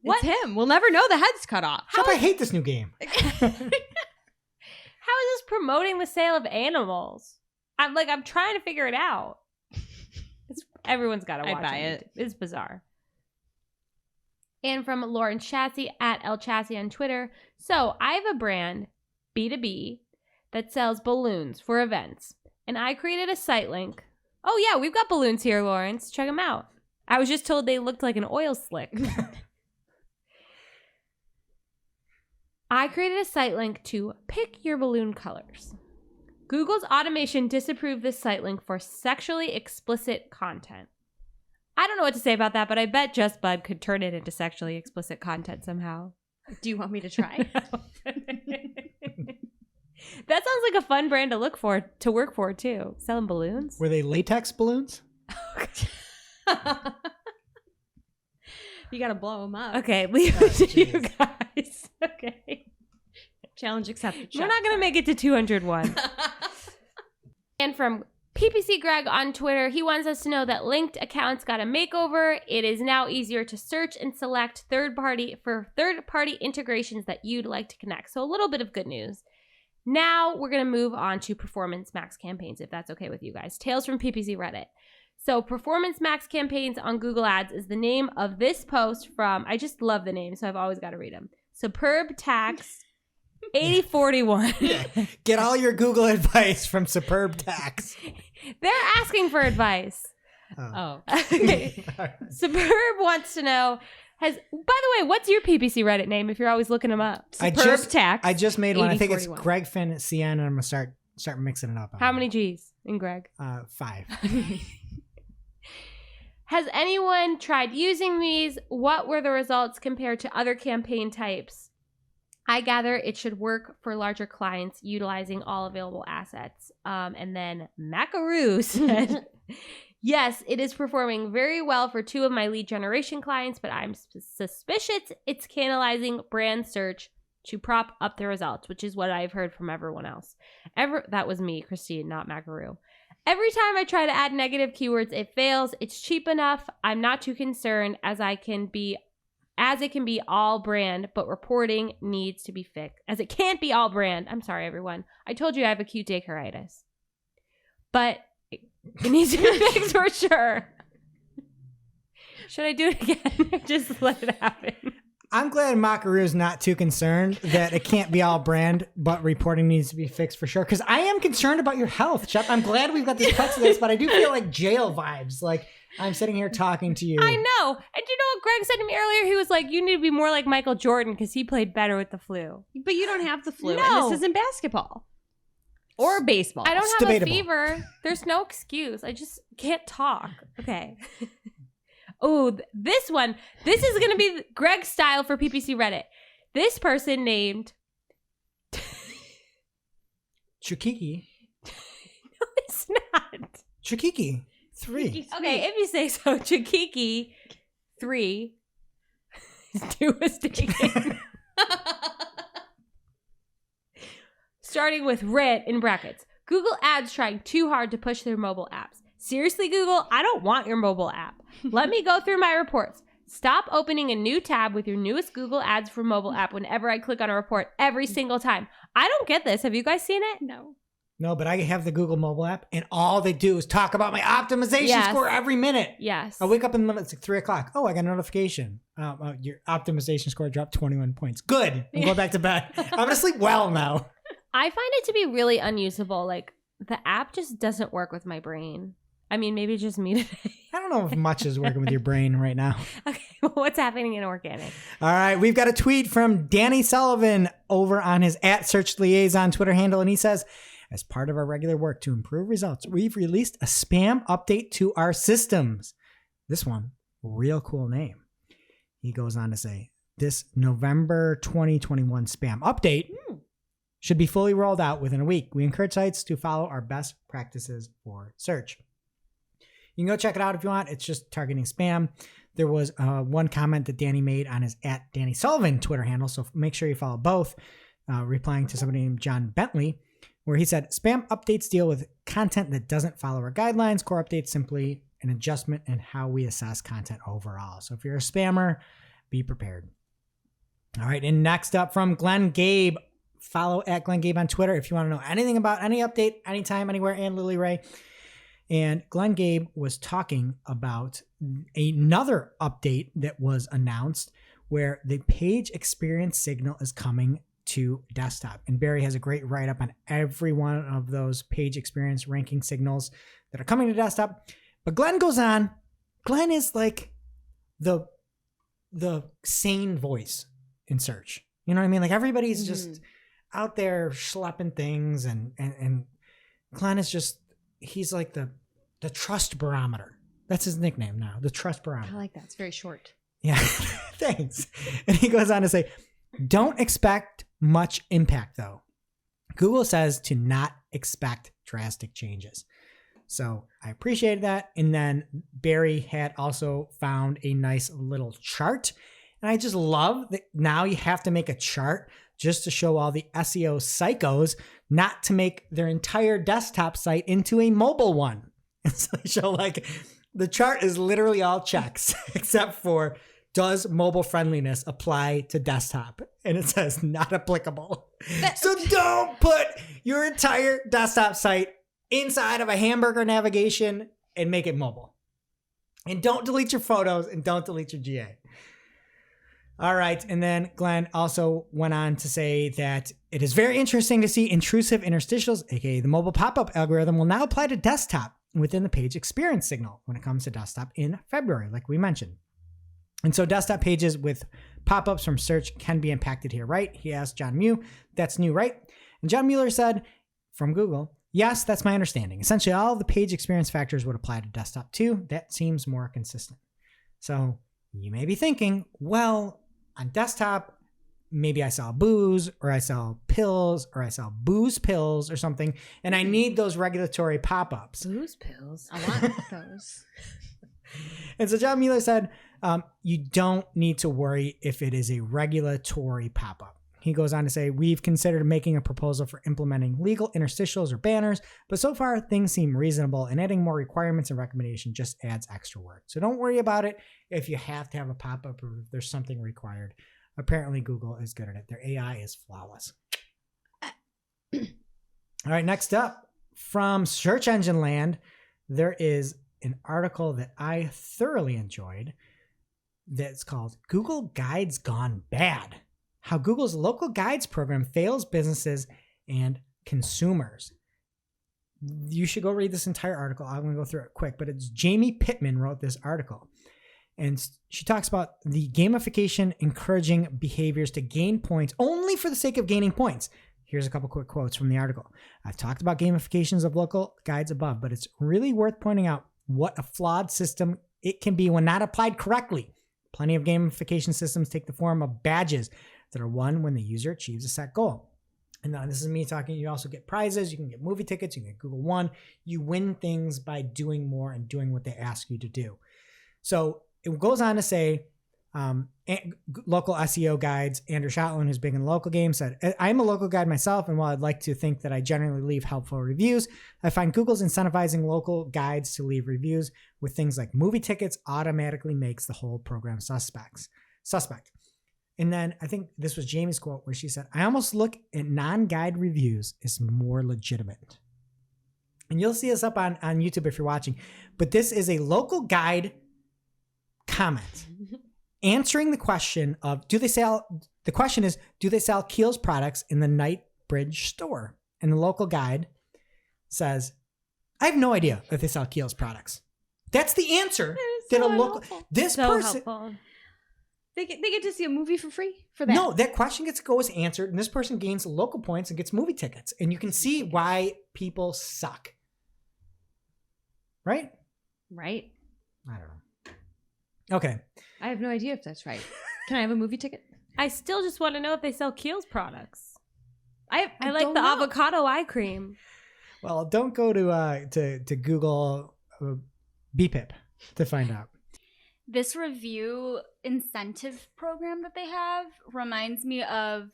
What? It's him. We'll never know. The head's cut off. I hate this new game. How is this promoting the sale of animals? I'm trying to figure it out. Everyone's got to watch it. It's bizarre. And from Lauren Chassis at El Chassis on Twitter. So I have a brand, B2B, that sells balloons for events. And I created a site link. Oh, yeah, we've got balloons here, Lawrence. Check them out. I was just told they looked like an oil slick. I created a site link to pick your balloon colors. Google's automation disapproved this site link for sexually explicit content. I don't know what to say about that, but I bet Just Bud could turn it into sexually explicit content somehow. Do you want me to try? That sounds like a fun brand to work for too. Selling balloons. Were they latex balloons? You gotta blow them up. Okay, leave it to you guys. Okay. Challenge accepted. We're not going to make it to 201. And from PPC Greg on Twitter, he wants us to know that linked accounts got a makeover. It is now easier to search and select third-party integrations that you'd like to connect. So a little bit of good news. Now we're going to move on to Performance Max campaigns, if that's okay with you guys. Tales from PPC Reddit. So Performance Max campaigns on Google Ads is the name of this post from, I just love the name, so I've always got to read them. Superb Tax 8041. Get all your Google advice from Superb Tax. They're asking for advice. Oh. Okay. Superb wants to know, by the way, what's your PPC Reddit name if you're always looking them up? Superb Tax. I just made one. I think it's 8041. Greg Finn at CN, and I'm going to start mixing it up. How many G's in Greg? 5. Has anyone tried using these? What were the results compared to other campaign types? I gather it should work for larger clients utilizing all available assets. And then Macaroo said, yes, it is performing very well for 2 of my lead generation clients, but I'm suspicious it's canalizing brand search to prop up the results, which is what I've heard from everyone else. That was me, Christine, not Macaroo. Every time I try to add negative keywords, it fails. It's cheap enough. I'm not too concerned as it can be all brand, but reporting needs to be fixed. As it can't be all brand. I'm sorry, everyone. I told you I have acute dacaritis. But it needs to be fixed for sure. Should I do it again? Just let it happen. I'm glad Macaroo's not too concerned that it can't be all brand, but reporting needs to be fixed for sure. Because I am concerned about your health, Shep. I'm glad we've got this cut to this, but I do feel like jail vibes. Like I'm sitting here talking to you. I know. And you know what Greg said to me earlier? He was like, you need to be more like Michael Jordan because he played better with the flu. But you don't have the flu. No. And this isn't basketball. Or baseball. I don't It's have debatable. a fever. There's no excuse. I just can't talk. Okay. Oh, this one. This is going to be Greg's style for PPC Reddit. This person named... Chukiki. No, it's not. Chukiki. 3. Okay, if you say so. Chukiki 3 is devastating. Starting with red in brackets. Google Ads trying too hard to push their mobile apps. Seriously, Google, I don't want your mobile app. Let me go through my reports. Stop opening a new tab with your newest Google Ads for mobile app whenever I click on a report every single time. I don't get this. Have you guys seen it? No. No, but I have the Google mobile app, and all they do is talk about my optimization Yes. score every minute. Yes. I wake up in the middle, it's like 3 o'clock. Oh, I got a notification. Your optimization score dropped 21 points. Good. I'm going back to bed. I'm going to sleep well now. I find it to be really unusable. Like, the app just doesn't work with my brain. I mean, maybe just me today. I don't know if much is working with your brain right now. Okay, well, what's happening in organic? All right, we've got a tweet from Danny Sullivan over on his @SearchLiaison Twitter handle, and he says, as part of our regular work to improve results, we've released a spam update to our systems. This one, real cool name. He goes on to say, this November 2021 spam update should be fully rolled out within a week. We encourage sites to follow our best practices for search. You can go check it out if you want. It's just targeting spam. There was one comment that Danny made on his @DannySullivan Twitter handle, so make sure you follow both, replying to somebody named John Bentley, where he said, spam updates deal with content that doesn't follow our guidelines. Core updates simply an adjustment in how we assess content overall. So if you're a spammer, be prepared. All right, and next up from Glenn Gabe, follow @Glenn Gabe on Twitter if you want to know anything about any update, anytime, anywhere, and Lily Ray. And Glenn Gabe was talking about another update that was announced where the page experience signal is coming to desktop. And Barry has a great write-up on every one of those page experience ranking signals that are coming to desktop. But Glenn goes on. Glenn is like the sane voice in search. You know what I mean? Like everybody's just out there schlepping things and Glenn is just, he's like the trust barometer. That's his nickname now, the trust barometer. I like that. It's very short. Yeah, thanks. And he goes on to say, don't expect much impact though. Google says to not expect drastic changes. So I appreciated that. And then Barry had also found a nice little chart. And I just love that now you have to make a chart just to show all the SEO psychos not to make their entire desktop site into a mobile one. And so they show like the chart is literally all checks except for does mobile friendliness apply to desktop? And it says not applicable. So don't put your entire desktop site inside of a hamburger navigation and make it mobile. And don't delete your photos and don't delete your GA. All right. And then Glenn also went on to say that it is very interesting to see intrusive interstitials, aka the mobile pop-up algorithm, will now apply to desktop within the page experience signal when it comes to desktop in February, like we mentioned. And so desktop pages with pop-ups from search can be impacted here, right? He asked John Mew. That's new, right? And John Mueller said from Google, yes, that's my understanding. Essentially, all of the page experience factors would apply to desktop too. That seems more consistent. So you may be thinking, well, on desktop, maybe I sell booze or I sell pills or I sell booze pills or something, and I need those regulatory pop-ups. Booze pills. I want those. And so John Mueller said, you don't need to worry if it is a regulatory pop-up. He goes on to say, we've considered making a proposal for implementing legal interstitials or banners, but so far things seem reasonable, and adding more requirements and recommendation just adds extra work. So don't worry about it if you have to have a pop-up or if there's something required. Apparently Google is good at it. Their AI is flawless. All right, next up from Search Engine Land, there is an article that I thoroughly enjoyed that's called Google Guides Gone Bad. How Google's local guides program fails businesses and consumers. You should go read this entire article. I'm going to go through it quick, but it's Jamie Pittman wrote this article. And she talks about the gamification encouraging behaviors to gain points only for the sake of gaining points. Here's a couple quick quotes from the article. I've talked about gamifications of local guides above, but it's really worth pointing out what a flawed system it can be when not applied correctly. Plenty of gamification systems take the form of badges that are won when the user achieves a set goal. And now this is me talking. You also get prizes. You can get movie tickets. You can get Google One. You win things by doing more and doing what they ask you to do. So it goes on to say, local SEO guides, Andrew Shotland, who's big in the local game, said, I'm a local guide myself, and while I'd like to think that I generally leave helpful reviews, I find Google's incentivizing local guides to leave reviews with things like movie tickets automatically makes the whole program suspect. And then I think this was Jamie's quote where she said, I almost look at non-guide reviews as more legitimate. And you'll see us up on YouTube if you're watching, but this is a local guide comment answering the question of, do they sell Kiehl's products in the Knightsbridge store? And the local guide says, I have no idea if they sell Kiehl's products. That's the answer that a local, this So person, helpful. They get to see a movie for free for that. no, that question goes answered, and this person gains local points and gets movie tickets. And you can see why people suck. Right? Right. I don't know. Okay. I have no idea if that's right. Can I have a movie ticket? I still just want to know if they sell Kiehl's products. I like don't the know. avocado eye cream. Well, don't go to Google BPIP to find out. This review incentive program that they have reminds me of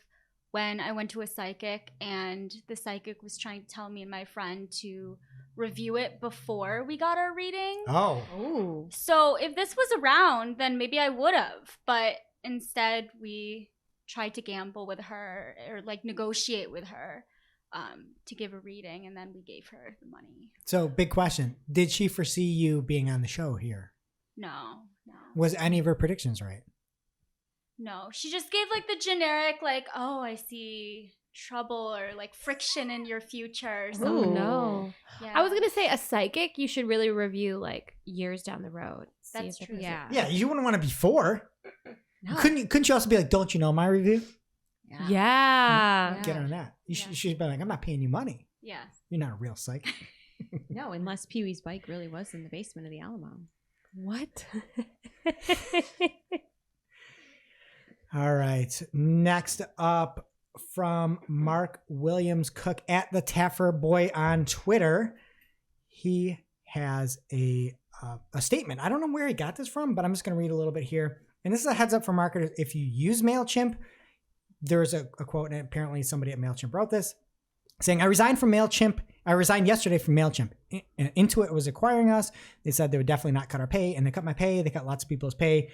when I went to a psychic and the psychic was trying to tell me and my friend to review it before we got our reading. Oh. So if this was around, then maybe I would have. But instead, we tried to gamble with her or like negotiate with her to give a reading, and then we gave her the money. So, big question. Did she foresee you being on the show here? No. Was any of her predictions right? No. She just gave like the generic, like, oh, I see trouble or like friction in your future. So Oh, no. yeah. I was going to say a psychic, you should really review like years down the road. See That's if true. there's a- Yeah. Yeah, you wouldn't want to be four. No. Couldn't you also be like, don't you know my review? Yeah. Get on that. You should be like, I'm not paying you money. Yeah. You're not a real psychic. No, unless Pee Wee's bike really was in the basement of the Alamo. What? All right. Next up from Mark Williams Cook at the Taffer Boy on Twitter. He has a statement. I don't know where he got this from, but I'm just going to read a little bit here. And this is a heads up for marketers. If you use MailChimp, there's a quote, and apparently somebody at MailChimp wrote this, saying, I resigned yesterday from MailChimp. Intuit was acquiring us. They said they would definitely not cut our pay, and they cut my pay. They cut lots of people's pay.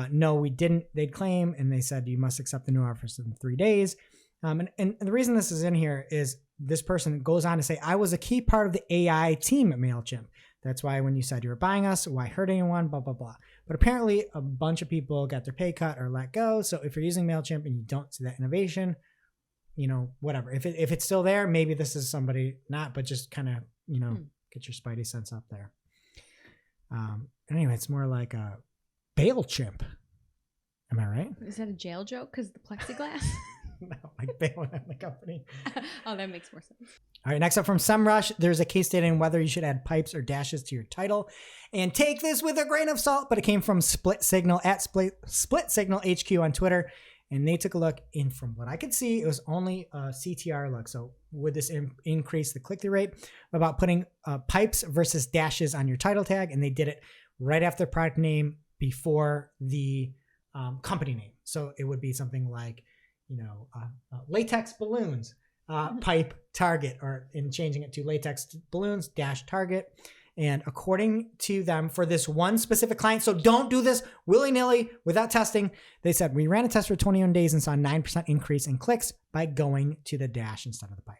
No, we didn't. They'd claim, and they said, you must accept the new offers in 3 days. And the reason this is in here is this person goes on to say, I was a key part of the AI team at MailChimp. That's why when you said you were buying us, why hurt anyone, blah, blah, blah. But apparently a bunch of people got their pay cut or let go. So if you're using MailChimp and you don't see that innovation, whatever. If it's still there, maybe this is somebody not, but just kind of, get your spidey sense up there. Anyway, it's more like a bail chimp. Am I right? Is that a jail joke because of the plexiglass? No, like bailing on the company. Oh, that makes more sense. All right, next up from SEMrush, there's a case stating whether you should add pipes or dashes to your title. And take this with a grain of salt, but it came from Split Signal at Split Signal HQ on Twitter. And they took a look, and from what I could see, it was only a CTR look. So would this increase the click-through rate? About putting pipes versus dashes on your title tag, and they did it right after the product name before the company name. So it would be something like, latex balloons, pipe Target, or in changing it to latex balloons dash Target. And according to them, for this one specific client, so don't do this willy-nilly without testing. They said, we ran a test for 21 days and saw a 9% increase in clicks by going to the dash instead of the pipe.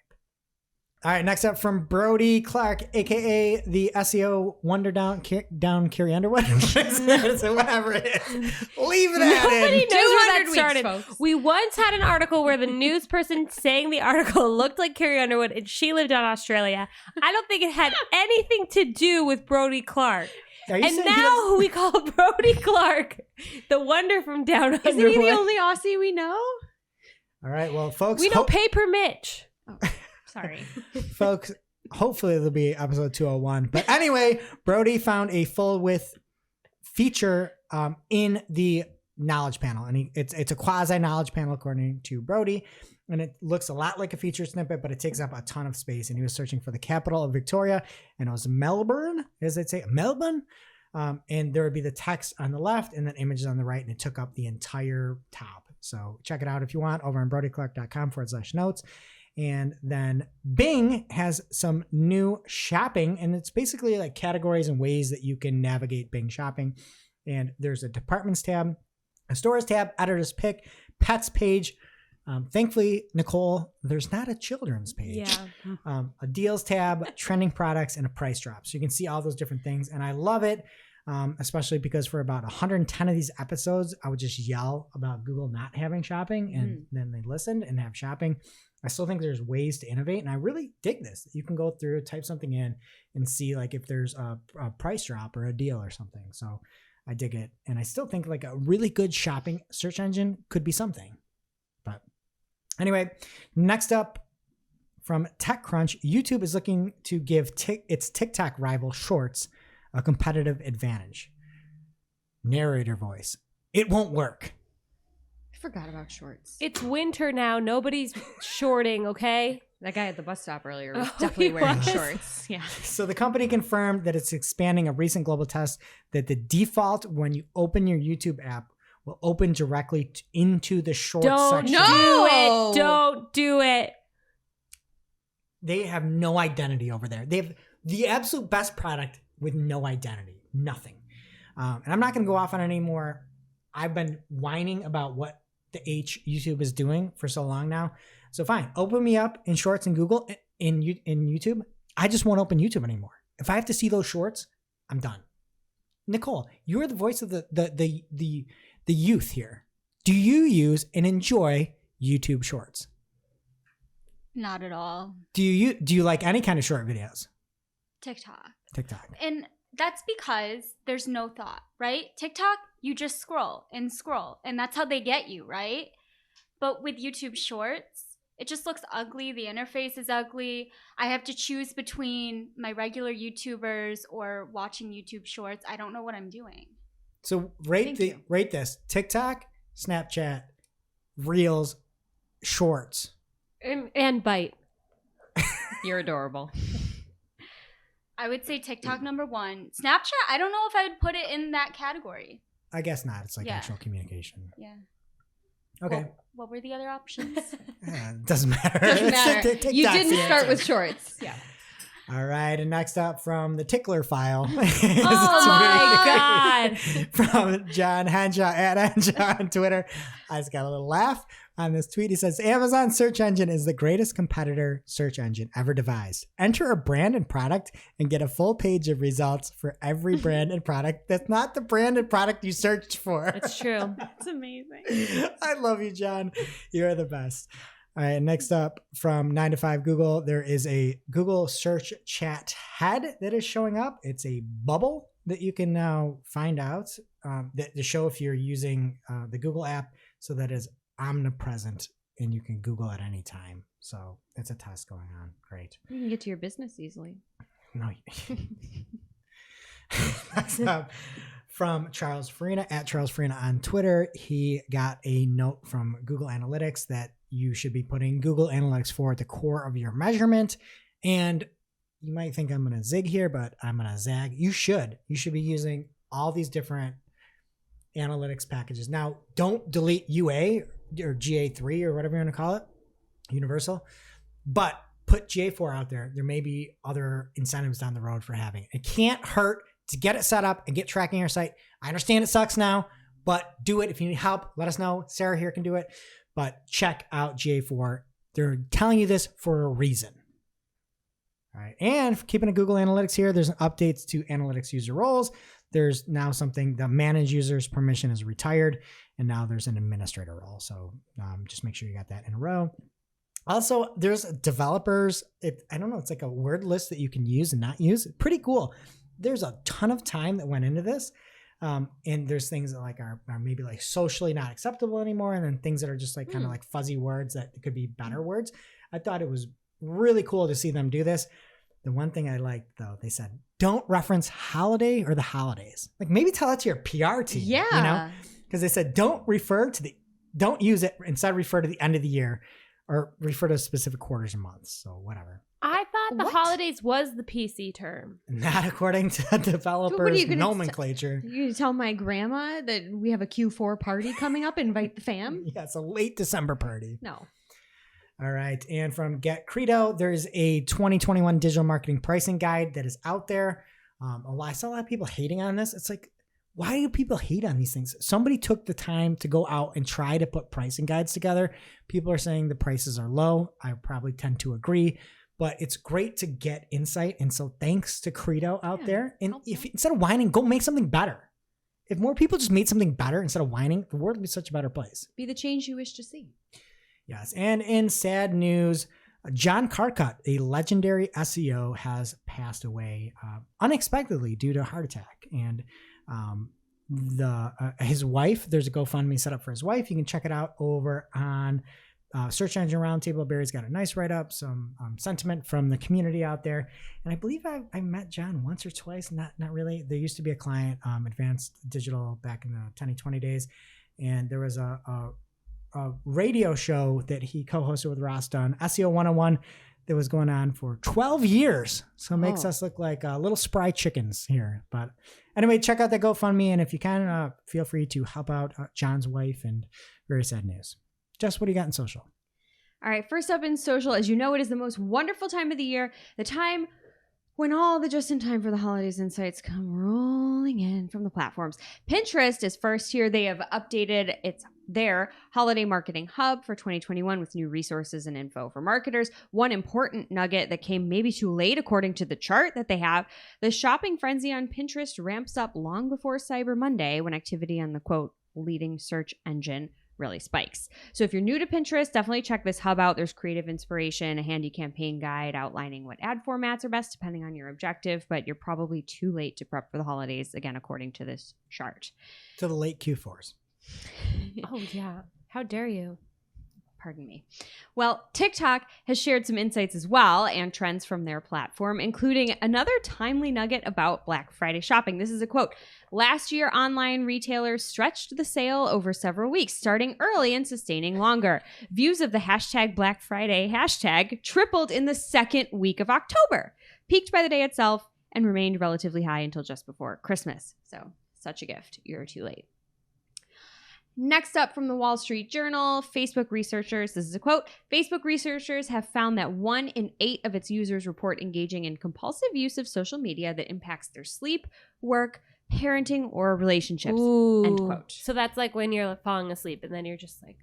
All right, next up from Brody Clark, a.k.a. the SEO Wonder Down Carrie Underwood. Whatever it is. Leave that Nobody in. knows where that started. Folks. We once had an article where the news person saying the article looked like Carrie Underwood, and she lived in Australia. I don't think it had anything to do with Brody Clark. Are you And saying now we call Brody Clark the Wonder from Down Under. Isn't he the only Aussie we know? All right, well, folks. We know Paper Mitch. Oh, sorry. Folks, hopefully there'll be episode 201. But anyway, Brody found a full width feature in the knowledge panel. And it's a quasi knowledge panel according to Brody. And it looks a lot like a feature snippet, but it takes up a ton of space. And he was searching for the capital of Victoria, and it was Melbourne, as they'd say, Melbourne. And there would be the text on the left and then images on the right, and it took up the entire top. So check it out if you want over on brodyclark.com/notes. And then Bing has some new shopping, and it's basically like categories and ways that you can navigate Bing shopping. And there's a departments tab, a stores tab, editor's pick, pets page. Thankfully, Nicole, there's not a children's page. Yeah. A deals tab, trending products, and a price drop. So you can see all those different things. And I love it, especially because for about 110 of these episodes, I would just yell about Google not having shopping, and then they listened and have shopping. I still think there's ways to innovate, and I really dig this. You can go through, type something in, and see like if there's a price drop or a deal or something. So I dig it. And I still think like a really good shopping search engine could be something. But anyway, next up from TechCrunch, YouTube is looking to give its TikTok rival Shorts a competitive advantage. Narrator voice. It won't work. I forgot about Shorts. It's winter now. Nobody's shorting, okay? That guy at the bus stop earlier was Oh, definitely he wearing was? shorts. Yeah. So the company confirmed that it's expanding a recent global test that the default when you open your YouTube app will open directly into the Shorts Don't section. do No! it. Don't do it. They have no identity over there. They have the absolute best product with no identity. Nothing. And I'm not going to go off on it anymore. I've been whining about what the YouTube is doing for so long now. So fine, open me up in Shorts in Google, in YouTube. I just won't open YouTube anymore. If I have to see those shorts, I'm done. Nicole, you're the voice of the youth here. Do you use and enjoy YouTube Shorts? Not at all. Do you like any kind of short videos? TikTok. And That's because there's no thought, right? TikTok, you just scroll, and that's how they get you, right? But with YouTube Shorts, It just looks ugly. The interface is ugly. I have to choose between my regular YouTubers or watching YouTube Shorts. I don't know what I'm doing. So rate this: TikTok, Snapchat, Reels, Shorts, and Bite. You're adorable. I would say TikTok number 1. Snapchat, I don't know if I would put it in that category. I guess not. It's like actual communication. Yeah. Okay. Well, what were the other options? Doesn't matter. Doesn't matter. You TikTok's didn't the start answer. with Shorts. Yeah. All right, and next up from the Tickler file. Oh my God. From John Henshaw at Henshaw on Twitter. I just got a little laugh on this tweet. He says, Amazon search engine is the greatest competitor search engine ever devised. Enter a brand and product and get a full page of results for every brand and product that's not the brand and product you searched for. It's true. It's amazing. I love you, John. You're the best. All right, next up from 9 to 5 Google, there is a Google search chat head that is showing up. It's a bubble that you can now find out that to show if you're using the Google app, so that is omnipresent and you can Google at any time. So it's a test going on. Great. You can get to your business easily. No. Next up from Charles Farina at Charles Farina on Twitter. He got a note from Google Analytics that you should be putting Google Analytics 4 at the core of your measurement. And you might think I'm going to zig here, but I'm going to zag. You should be using all these different analytics packages. Now, don't delete UA or GA3 or whatever you want to call it, Universal, but put GA4 out there. There may be other incentives down the road for having it. It can't hurt to get it set up and get tracking your site. I understand it sucks now, but do it. If you need help, let us know. Sarah here can do it, but check out GA4. They're telling you this for a reason. All right. And keeping a Google Analytics here, there's updates to analytics user roles. There's now something, the manage users permission is retired, and now there's an administrator role. So just make sure you got that in a row. Also, there's developers. I don't know, it's like a word list that you can use and not use. Pretty cool. There's a ton of time that went into this. And there's things that like are maybe like socially not acceptable anymore. And then things that are just like kind of like fuzzy words that could be better words. I thought it was really cool to see them do this. The one thing I liked though, they said, don't reference holiday or the holidays. Like maybe tell that to your PR team. Yeah. You know, because they said, don't use it. Instead refer to the end of the year or refer to specific quarters and months. So whatever. I thought the What? holidays was the PC term. Not according to developers' nomenclature. You gonna tell my grandma that we have a Q4 party coming up? Invite the fam? Yeah, it's a late December party. No. All right. And from Get Credo, there's a 2021 digital marketing pricing guide that is out there. I saw a lot of people hating on this. It's like, why do people hate on these things? Somebody took the time to go out and try to put pricing guides together. People are saying the prices are low. I probably tend to agree, but it's great to get insight. And so thanks to Credo out there. And if instead of whining, go make something better. If more people just made something better instead of whining, the world would be such a better place. Be the change you wish to see. Yes. And in sad news, John Carcutt, a legendary SEO, has passed away unexpectedly due to a heart attack. And his wife, there's a GoFundMe set up for his wife. You can check it out over on Search Engine Roundtable. Barry's got a nice write-up, some sentiment from the community out there. And I believe I met John once or twice. Not really. There used to be a client, Advanced Digital, back in the 10-20 days. And there was a radio show that he co-hosted with Ross Dunn, SEO 101, that was going on for 12 years. So it makes us look like little spry chickens here. But anyway, check out that GoFundMe. And if you can, feel free to help out John's wife. And very sad news. Jess, what do you got in social? All right, first up in social, as you know, it is the most wonderful time of the year, the time when all the just-in-time for the holidays insights come rolling in from the platforms. Pinterest is first here. They have updated their holiday marketing hub for 2021 with new resources and info for marketers. One important nugget that came maybe too late, according to the chart that they have, the shopping frenzy on Pinterest ramps up long before Cyber Monday when activity on the, quote, leading search engine really spikes. So if you're new to Pinterest, definitely check this hub out. There's creative inspiration, a handy campaign guide outlining what ad formats are best depending on your objective, but you're probably too late to prep for the holidays, again, according to this chart. To the late Q4s. Oh, yeah. How dare you? Pardon me. Well, TikTok has shared some insights as well and trends from their platform, including another timely nugget about Black Friday shopping. This is a quote. Last year, online retailers stretched the sale over several weeks, starting early and sustaining longer. Views of the hashtag Black Friday hashtag tripled in the second week of October, peaked by the day itself, and remained relatively high until just before Christmas. So, such a gift. You're too late. Next up from the Wall Street Journal, Facebook researchers, this is a quote, Facebook researchers have found that 1 in 8 of its users report engaging in compulsive use of social media that impacts their sleep, work, parenting, or relationships, end quote. So that's like when you're falling asleep and then you're just like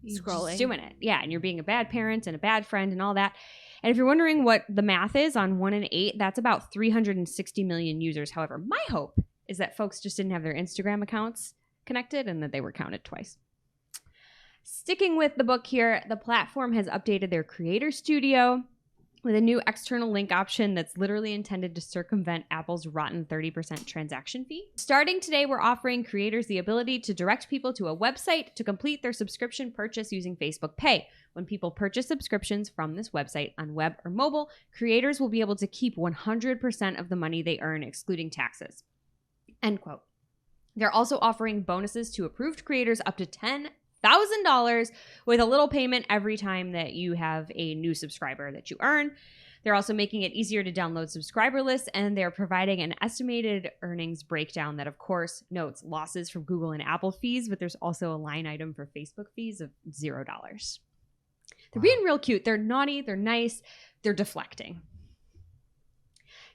scrolling. Just doing it. Yeah, and you're being a bad parent and a bad friend and all that. And if you're wondering what the math is on 1 in 8, that's about 360 million users. However, my hope is that folks just didn't have their Instagram accounts connected and that they were counted twice. Sticking with the book here, the platform has updated their creator studio with a new external link option that's literally intended to circumvent Apple's rotten 30% transaction fee. Starting today, we're offering creators the ability to direct people to a website to complete their subscription purchase using Facebook Pay. When people purchase subscriptions from this website on web or mobile, creators will be able to keep 100% of the money they earn, excluding taxes. End quote. They're also offering bonuses to approved creators up to $10,000 with a little payment every time that you have a new subscriber that you earn. They're also making it easier to download subscriber lists, and they're providing an estimated earnings breakdown that, of course, notes losses from Google and Apple fees, but there's also a line item for Facebook fees of $0. They're being real cute. They're naughty. They're nice. They're deflecting.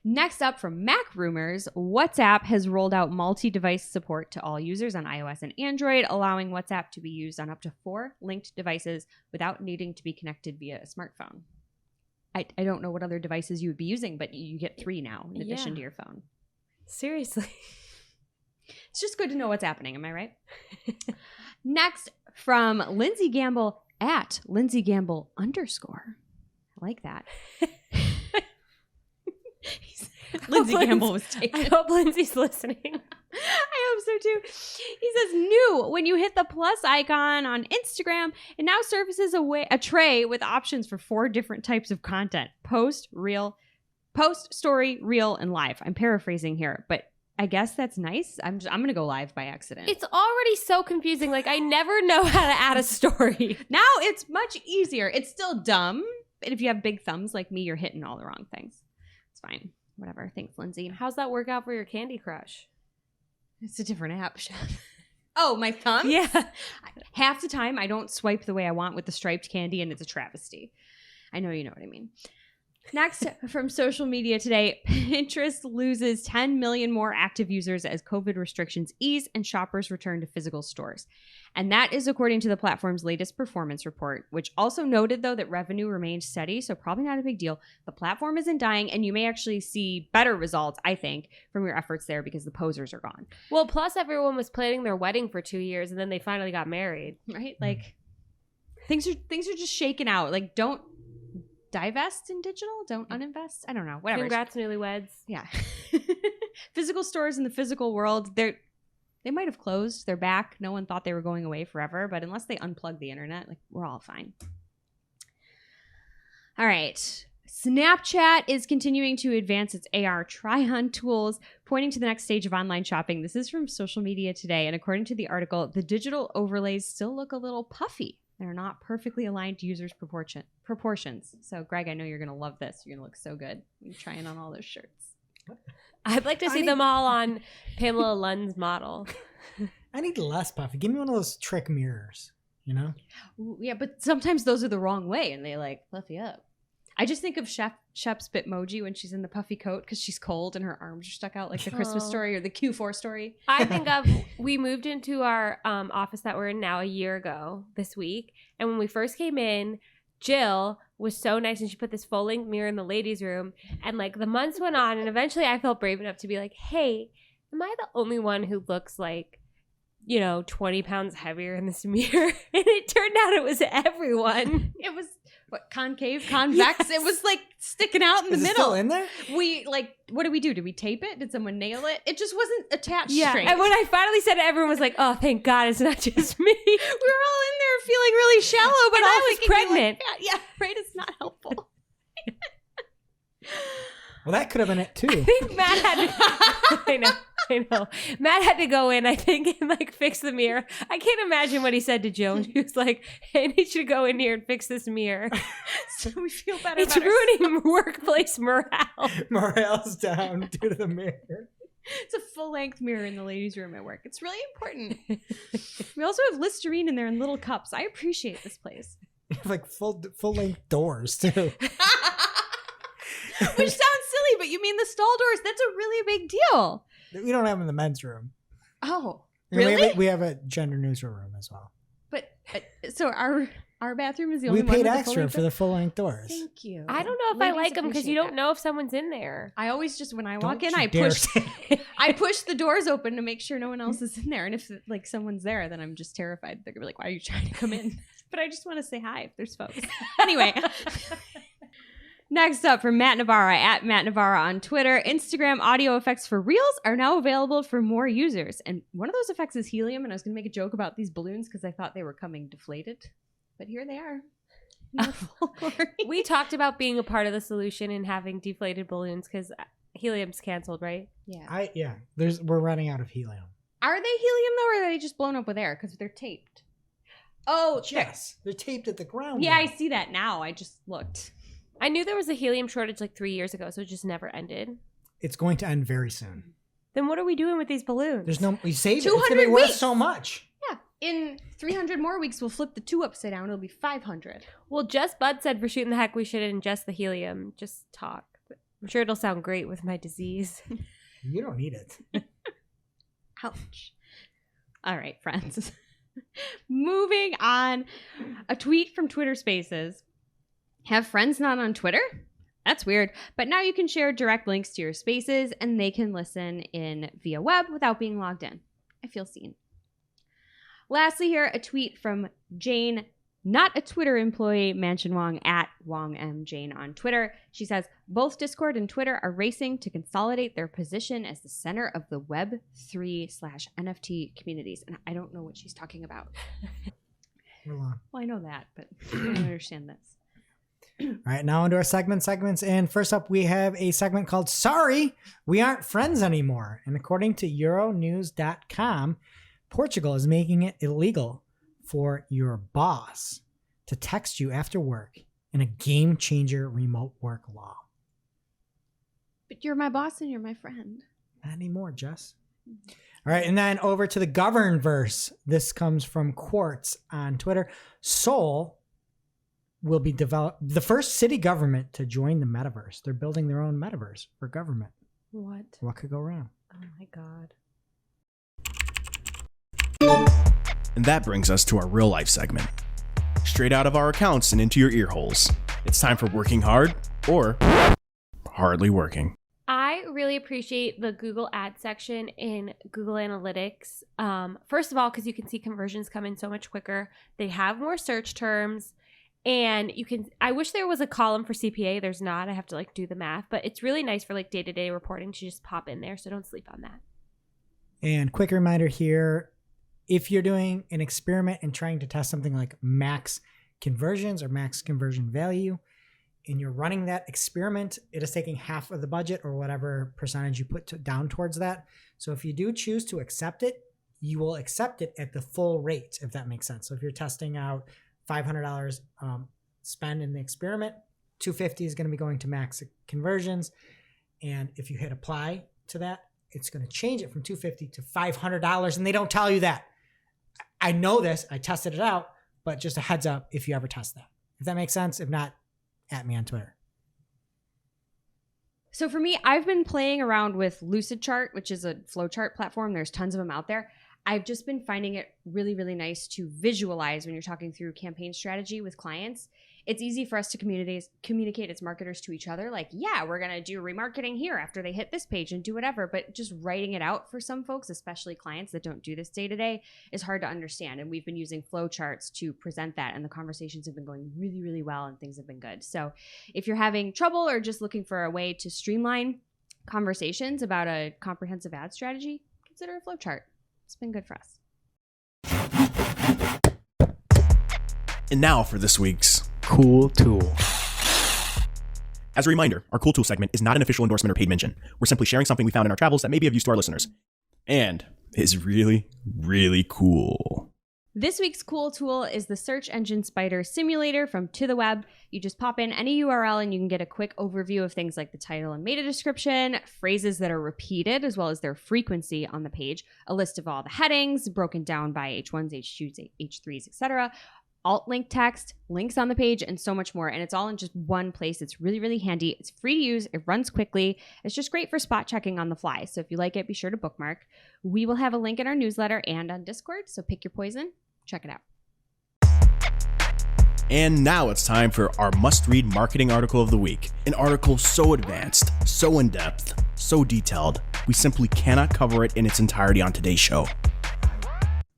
Next up from Mac rumors, WhatsApp has rolled out multi-device support to all users on iOS and Android, allowing WhatsApp to be used on up to 4 linked devices without needing to be connected via a smartphone. I don't know what other devices you would be using, but you get 3 now in addition to your phone. Seriously. It's just good to know what's happening, am I right? Next from Lindsay Gamble at Lindsay Gamble _. I like that. Lindsay Gamble was taken. I hope Lindsay's listening. I hope so too. He says, new, when you hit the plus icon on Instagram, it now surfaces a tray with options for 4 different types of content. Post, story, reel, and live. I'm paraphrasing here, but I guess that's nice. I'm going to go live by accident. It's already so confusing. Like, I never know how to add a story. Now it's much easier. It's still dumb. But if you have big thumbs like me, you're hitting all the wrong things. It's fine. Whatever. Thanks, Lindsay. How's that work out for your Candy Crush? It's a different app. Oh, my thumb? Yeah. Half the time, I don't swipe the way I want with the striped candy, and it's a travesty. I know you know what I mean. Next, from social media today, Pinterest loses 10 million more active users as COVID restrictions ease and shoppers return to physical stores. And that is according to the platform's latest performance report, which also noted, though, that revenue remained steady, so probably not a big deal. The platform isn't dying, and you may actually see better results, I think, from your efforts there because the posers are gone. Well, plus everyone was planning their wedding for 2 years, and then they finally got married. Right? Like, things are just shaking out. Like, don't divest in digital, don't uninvest. I don't know. Whatever. Congrats, newlyweds. Yeah. Physical stores in the physical world, they might have closed. They're back. No one thought they were going away forever, but unless they unplug the internet, like, we're all fine. All right. Snapchat is continuing to advance its AR try-on tools, pointing to the next stage of online shopping. This is from Social Media Today, and according to the article, the digital overlays still look a little puffy. They're not perfectly aligned to users' proportions. So, Greg, I know you're going to love this. You're going to look so good. You're trying on all those shirts. I'd like to see them all on Pamela Lund's model. I need less puffy. Give me one of those trick mirrors, you know? Ooh, yeah, but sometimes those are the wrong way, and they, like, puffy up. I just think of Shep's Bitmoji when she's in the puffy coat because she's cold and her arms are stuck out like the Christmas story or the Q4 story. I think we moved into our office that we're in now a year ago this week. And when we first came in, Jill was so nice and she put this full length mirror in the ladies' room. And like the months went on and eventually I felt brave enough to be like, hey, am I the only one who looks like, 20 pounds heavier in this mirror? And it turned out it was everyone. It was what, concave, convex. It was like sticking out in the Is it middle. still in there? We like, what did we do? Did we tape it? Did someone nail it? It just wasn't attached straight. And when I finally said it, everyone was like, "Oh, thank God, it's not just me." We were all in there feeling really shallow, but And all I was thinking we looked pregnant. fat. Yeah, right. It's not helpful. Well, that could have been it too. I think Matt had to, I know. Matt had to go in, I think, and like fix the mirror. I can't imagine what he said to Joan. He was like, "Hey, I need you to go in here and fix this mirror. So we feel better. It's about ruining workplace morale." Morale's down due to the mirror. It's a full-length mirror in the ladies' room at work. It's really important. We also have Listerine in there in little cups. I appreciate this place. You have like full-length doors too. Which sounds silly, but you mean the stall doors. That's a really big deal. We don't have them in the men's room. Oh, And really? We have a gender neutral room as well. But so our bathroom is the only We one paid with extra for the the full-length doors. Thank you. I don't know if I Ladies like them because you appreciate don't that. know if someone's in there. I always just, when I Don't walk in, you I dare push say- I push the doors open to make sure no one else is in there. And if like someone's there, then I'm just terrified. They're gonna be like, "Why are you trying to come in?" But I just want to say hi if there's folks. Anyway. Next up from Matt Navarra at Matt Navarra on Twitter. Instagram audio effects for Reels are now available for more users. And one of those effects is helium. And I was going to make a joke about these balloons because I thought they were coming deflated. But here they are. In their full glory. We talked about being a part of the solution and having deflated balloons because helium's canceled, right? Yeah. We're running out of helium. Are they helium though, or are they just blown up with air? Because they're taped. Oh, Yes, they're taped at the ground. yeah, I now. see that now. I just looked. I knew there was a helium shortage like 3 years ago, so it just never ended. It's going to end very soon. Then what are we doing with these balloons? There's no. We saved it. It's going to 200 be worth weeks. so much. Yeah. In 300 more weeks, we'll flip the 2 upside down. It'll be 500. Well, just Bud said for Shootin' the Heck we should ingest the helium. Just talk. I'm sure it'll sound great with my disease. You don't need it. Ouch. All right, friends. Moving on. A tweet from Twitter Spaces. Have friends not on Twitter? That's weird. But now you can share direct links to your spaces and they can listen in via web without being logged in. I feel seen. Lastly here, a tweet from Jane, not a Twitter employee, Mansion Wong at Wong M. Jane on Twitter. She says, both Discord and Twitter are racing to consolidate their position as the center of the Web3/NFT communities. And I don't know what she's talking about. We're long. Well, I know that, but I don't understand this. All right, now into our segments. And first up, we have a segment called Sorry, We Aren't Friends Anymore. And according to Euronews.com, Portugal is making it illegal for your boss to text you after work in a game changer remote work law. But you're my boss and you're my friend. Not anymore, Jess. All right, and then over to the Governverse. This comes from Quartz on Twitter. Seoul will be the first city government to join the metaverse. They're building their own metaverse for government. What? What could go wrong? Oh my God. And that brings us to our real life segment. Straight out of our accounts and into your ear holes. It's time for working hard or hardly working. I really appreciate the Google Ads section in Google Analytics. First of all, because you can see conversions come in so much quicker. They have more search terms. And you can, I wish there was a column for CPA. There's not. I have to like do the math, but it's really nice for like day-to-day reporting to just pop in there. So don't sleep on that. And quick reminder here, if you're doing an experiment and trying to test something like max conversions or max conversion value, and you're running that experiment, it is taking half of the budget or whatever percentage you put down towards that. So if you do choose to accept it, you will accept it at the full rate, if that makes sense. So if you're testing out $500 spend in the experiment, $250 is going to be going to max conversions. And if you hit apply to that, it's going to change it from $250 to $500. And they don't tell you that. I know this. I tested it out, but just a heads up if you ever test that. If that makes sense. If not, at me on Twitter. So for me, I've been playing around with Lucidchart, which is a flowchart platform. There's tons of them out there. I've just been finding it really, really nice to visualize when you're talking through campaign strategy with clients. it's easy for us to communicate as marketers to each other. Like, yeah, we're going to do remarketing here after they hit this page and do whatever. But just writing it out for some folks, especially clients that don't do this day to day, is hard to understand. And we've been using flowcharts to present that. And the conversations have been going really, really well and things have been good. So if you're having trouble or just looking for a way to streamline conversations about a comprehensive ad strategy, consider a flowchart. It's been good for us. And now for this week's Cool tool. As a reminder, our Cool Tool segment is not an official endorsement or paid mention. We're simply sharing something we found in our travels that may be of use to our listeners. And is really, really cool. This week's cool tool is the Search Engine Spider Simulator from To The Web. You just pop in any URL and you can get a quick overview of things like the title and meta description, phrases that are repeated, as well as their frequency on the page, a list of all the headings broken down by H1s, H2s, H3s, etc., alt link text, links on the page, and so much more. And it's all in just one place. It's really, really handy. It's free to use. It runs quickly. It's just great for spot checking on the fly. So if you like it, be sure to bookmark. We will have a link in our newsletter and on Discord. So pick your poison. Check it out. And now it's time for our must-read marketing article of the week. An article so advanced, so in-depth, so detailed, we simply cannot cover it in its entirety on today's show.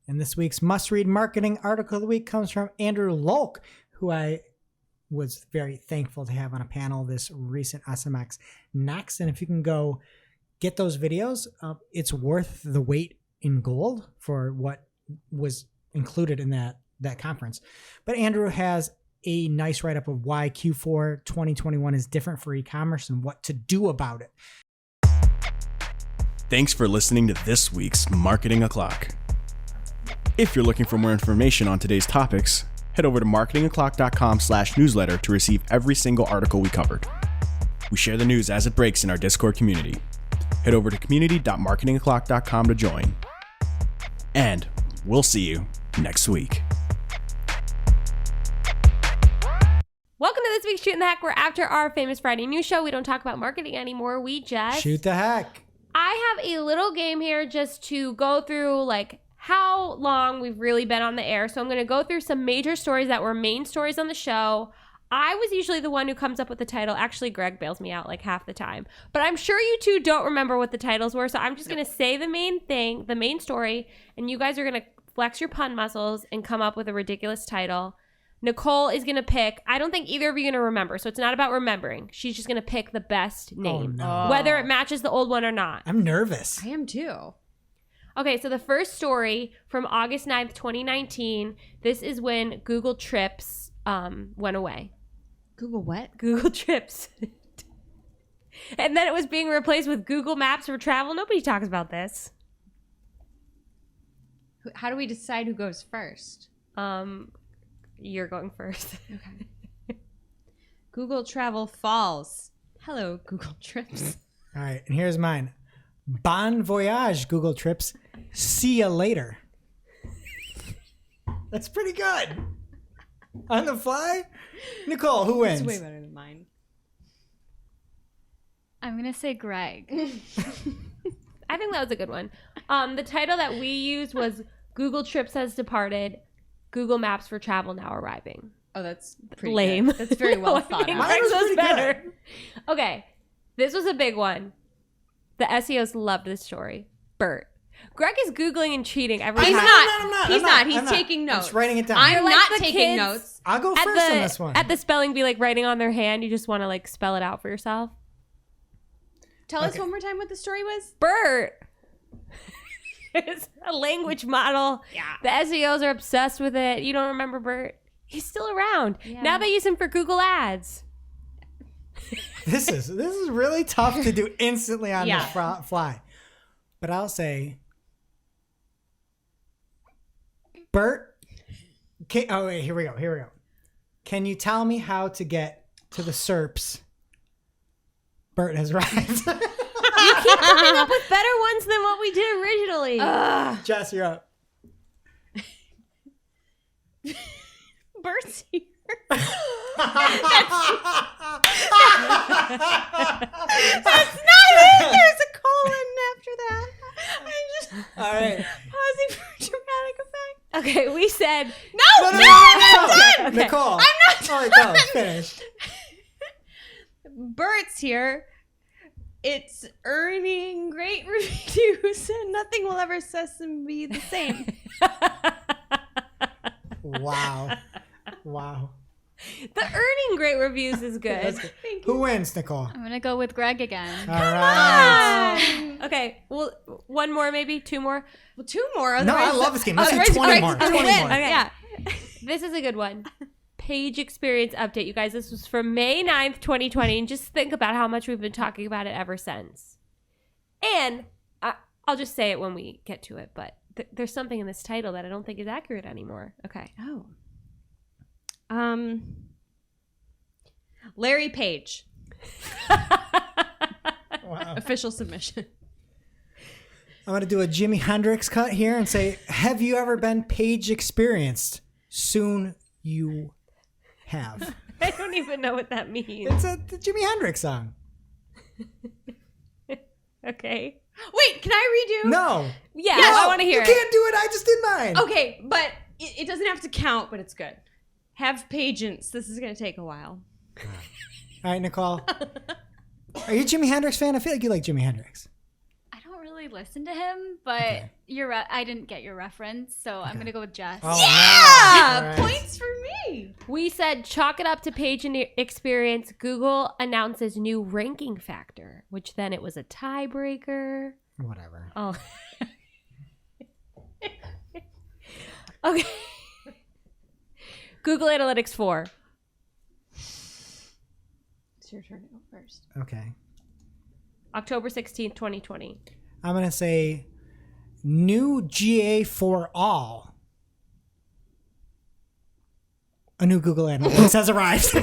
And this week's must-read marketing article of the week comes from Andrew Lolk, who I was very thankful to have on a panel this recent SMX Next. And if you can go get those videos, it's worth the weight in gold for what was included in that conference. But Andrew has a nice write-up of why Q4 2021 is different for e-commerce and what to do about it. Thanks for listening to this week's Marketing O'Clock. If you're looking for more information on today's topics, head over to marketingoclock.com/newsletter to receive every single article we covered. We share the news as it breaks in our Discord community. Head over to community.marketingoclock.com to join. And we'll see you next week. Welcome to this week's Shootin the Heck, where after our famous Friday news show, we don't talk about marketing anymore. We just Shoot the heck. I have a little game here just to go through like how long we've really been on the air. So I'm going to go through some major stories that were main stories on the show. I was usually the one who comes up with the title. Actually, Greg bails me out like half the time. But I'm sure you two don't remember what the titles were. So I'm just going to say the main thing, the main story, and you guys are going to flex your pun muscles and come up with a ridiculous title. Nicole is going to pick. I don't think either of you are going to remember. So it's not about remembering. She's just going to pick the best name, no. whether it matches the old one or not. I'm nervous. I am too. Okay, so the first story from August 9th, 2019, this is when Google Trips went away. Google what? Google Trips. And then it was being replaced with Google Maps for travel. Nobody talks about this. How do we decide who goes first? You're going first. Okay. Google Travel falls. Hello, Google Trips. All right, and here's mine. Bon voyage, Google Trips. See ya later. That's pretty good. On the fly? Nicole, who wins? It's way better than mine. I'm going to say Greg. I think that was a good one. The title that we used was Google Trips has departed. Google Maps for travel now arriving. Oh, that's pretty Lame. good. That's very well thought think out. Mine was Greg's pretty better. good. Okay, this was a big one. The SEOs loved this story. Bert. Greg is Googling and cheating every He's time. not. He's not. He's I'm not. taking I'm notes. just writing it down. I'm You're like not the taking kids notes. I'll go first on this one. At the spelling bee, like writing on their hand, you just want to like spell it out for yourself. Tell us Okay. one more time what the story was. Bert. It's a language model. Yeah. The SEOs are obsessed with it. You don't remember Bert? He's still around. Yeah. Now they use him for Google Ads. This is really tough to do instantly on Yeah. the fly. But I'll say, Bert. Oh wait, here we go. Can you tell me how to get to the SERPs? Bert has arrived. You keep coming up with better ones than what we did originally. Jess, you're up. Bert's here. That's not it. There's a colon after that. I'm just All right. pausing for dramatic effect. Okay, we said No. Okay. Nicole. I'm not Oh, go. Finish. Bert's here. It's earning great reviews, and nothing will ever cess and be the same. Wow. Wow. The earning great reviews is good. That's good. Who wins, Nicole? I'm gonna go with Greg again. All right. Okay, well, one more, maybe 2 more. Well, 2 more. No, I love this game. Let's do 20 more. 20 more. Okay. Yeah. This is a good one. Page experience update, you guys. This was from May 9th, 2020. And just think about how much we've been talking about it ever since. And I'll just say it when we get to it, but there's something in this title that I don't think is accurate anymore. Okay. Oh. Larry Page. Wow. Official submission. I'm going to do a Jimi Hendrix cut here and say, have you ever been page experienced? Soon you have. I don't even know what that means. It's a Jimi Hendrix song. Okay. Wait, can I redo? No. Yeah, No, I want to hear you it. can't do it. I just did mine. Okay, but it doesn't have to count, but it's good. Have patience. This is going to take a while. All right, Nicole. Are you a Jimi Hendrix fan? I feel like you like Jimi Hendrix. I don't really listen to him, but Okay. I didn't get your reference, so I'm gonna go with Jess. Oh, Yeah! no. All right. Points for me. We said chalk it up to page experience. Google announces new ranking factor, which then it was a tiebreaker. Whatever. Oh. Okay. Google Analytics 4. It's your turn to go first. Okay. October 16th, 2020. I'm going to say new GA for all. A new Google Analytics has arrived.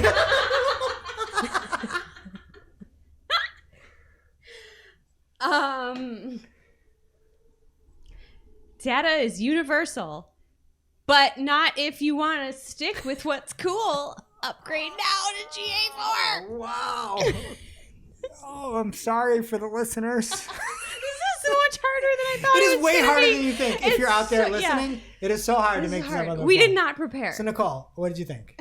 Data is universal, but not if you want to stick with what's cool. Upgrade now to GA4. Wow. Oh, I'm sorry for the listeners. This is so much harder than I thought. It is was way gonna harder be. than you think. If It's you're out there so- yeah. listening, it is so hard to This make is yourself hard. on the We phone. did not prepare. So, Nicole, what did you think?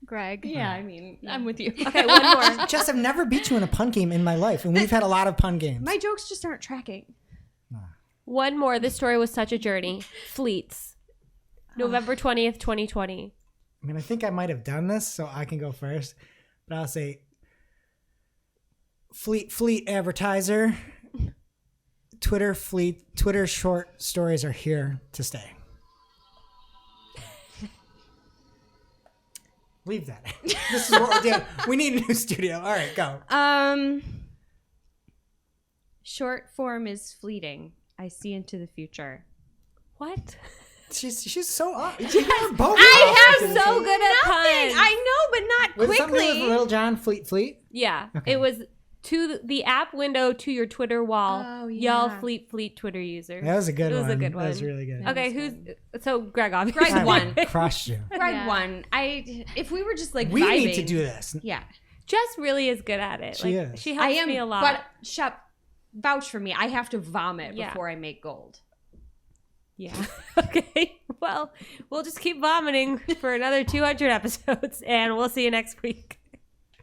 Greg. Yeah, I mean, I'm with you. Okay, one more. Jess, I've never beat you in a pun game in my life, and we've had a lot of pun games. My jokes just aren't tracking. One more. This story was such a journey. Fleets. November 20th, 2020. I mean, I think I might have done this, so I can go first. But I'll say Fleet advertiser. Twitter short stories are here to stay. Leave that. This is what we're doing. We need a new studio. All right, go. Short form is fleeting. I see into the future. What? She's so up. Both I am so good at puns. I know, but not Was it something quickly. with Little John Fleet? Yeah. Okay. It was to the app window to your Twitter wall. Oh, yeah. Y'all fleet Twitter users. That was a good one. It was a good one. That was really good. Okay, so Greg obviously. Greg won. Crushed you. Greg Yeah. won. If we were just like We vibing, need to do this. Yeah, Jess really is good at it. She like, is. She I helps am. me a lot. But Shep, vouch for me. I have to vomit Yeah. before I make gold. Yeah. Okay. Well, we'll just keep vomiting for another 200 episodes, and we'll see you next week.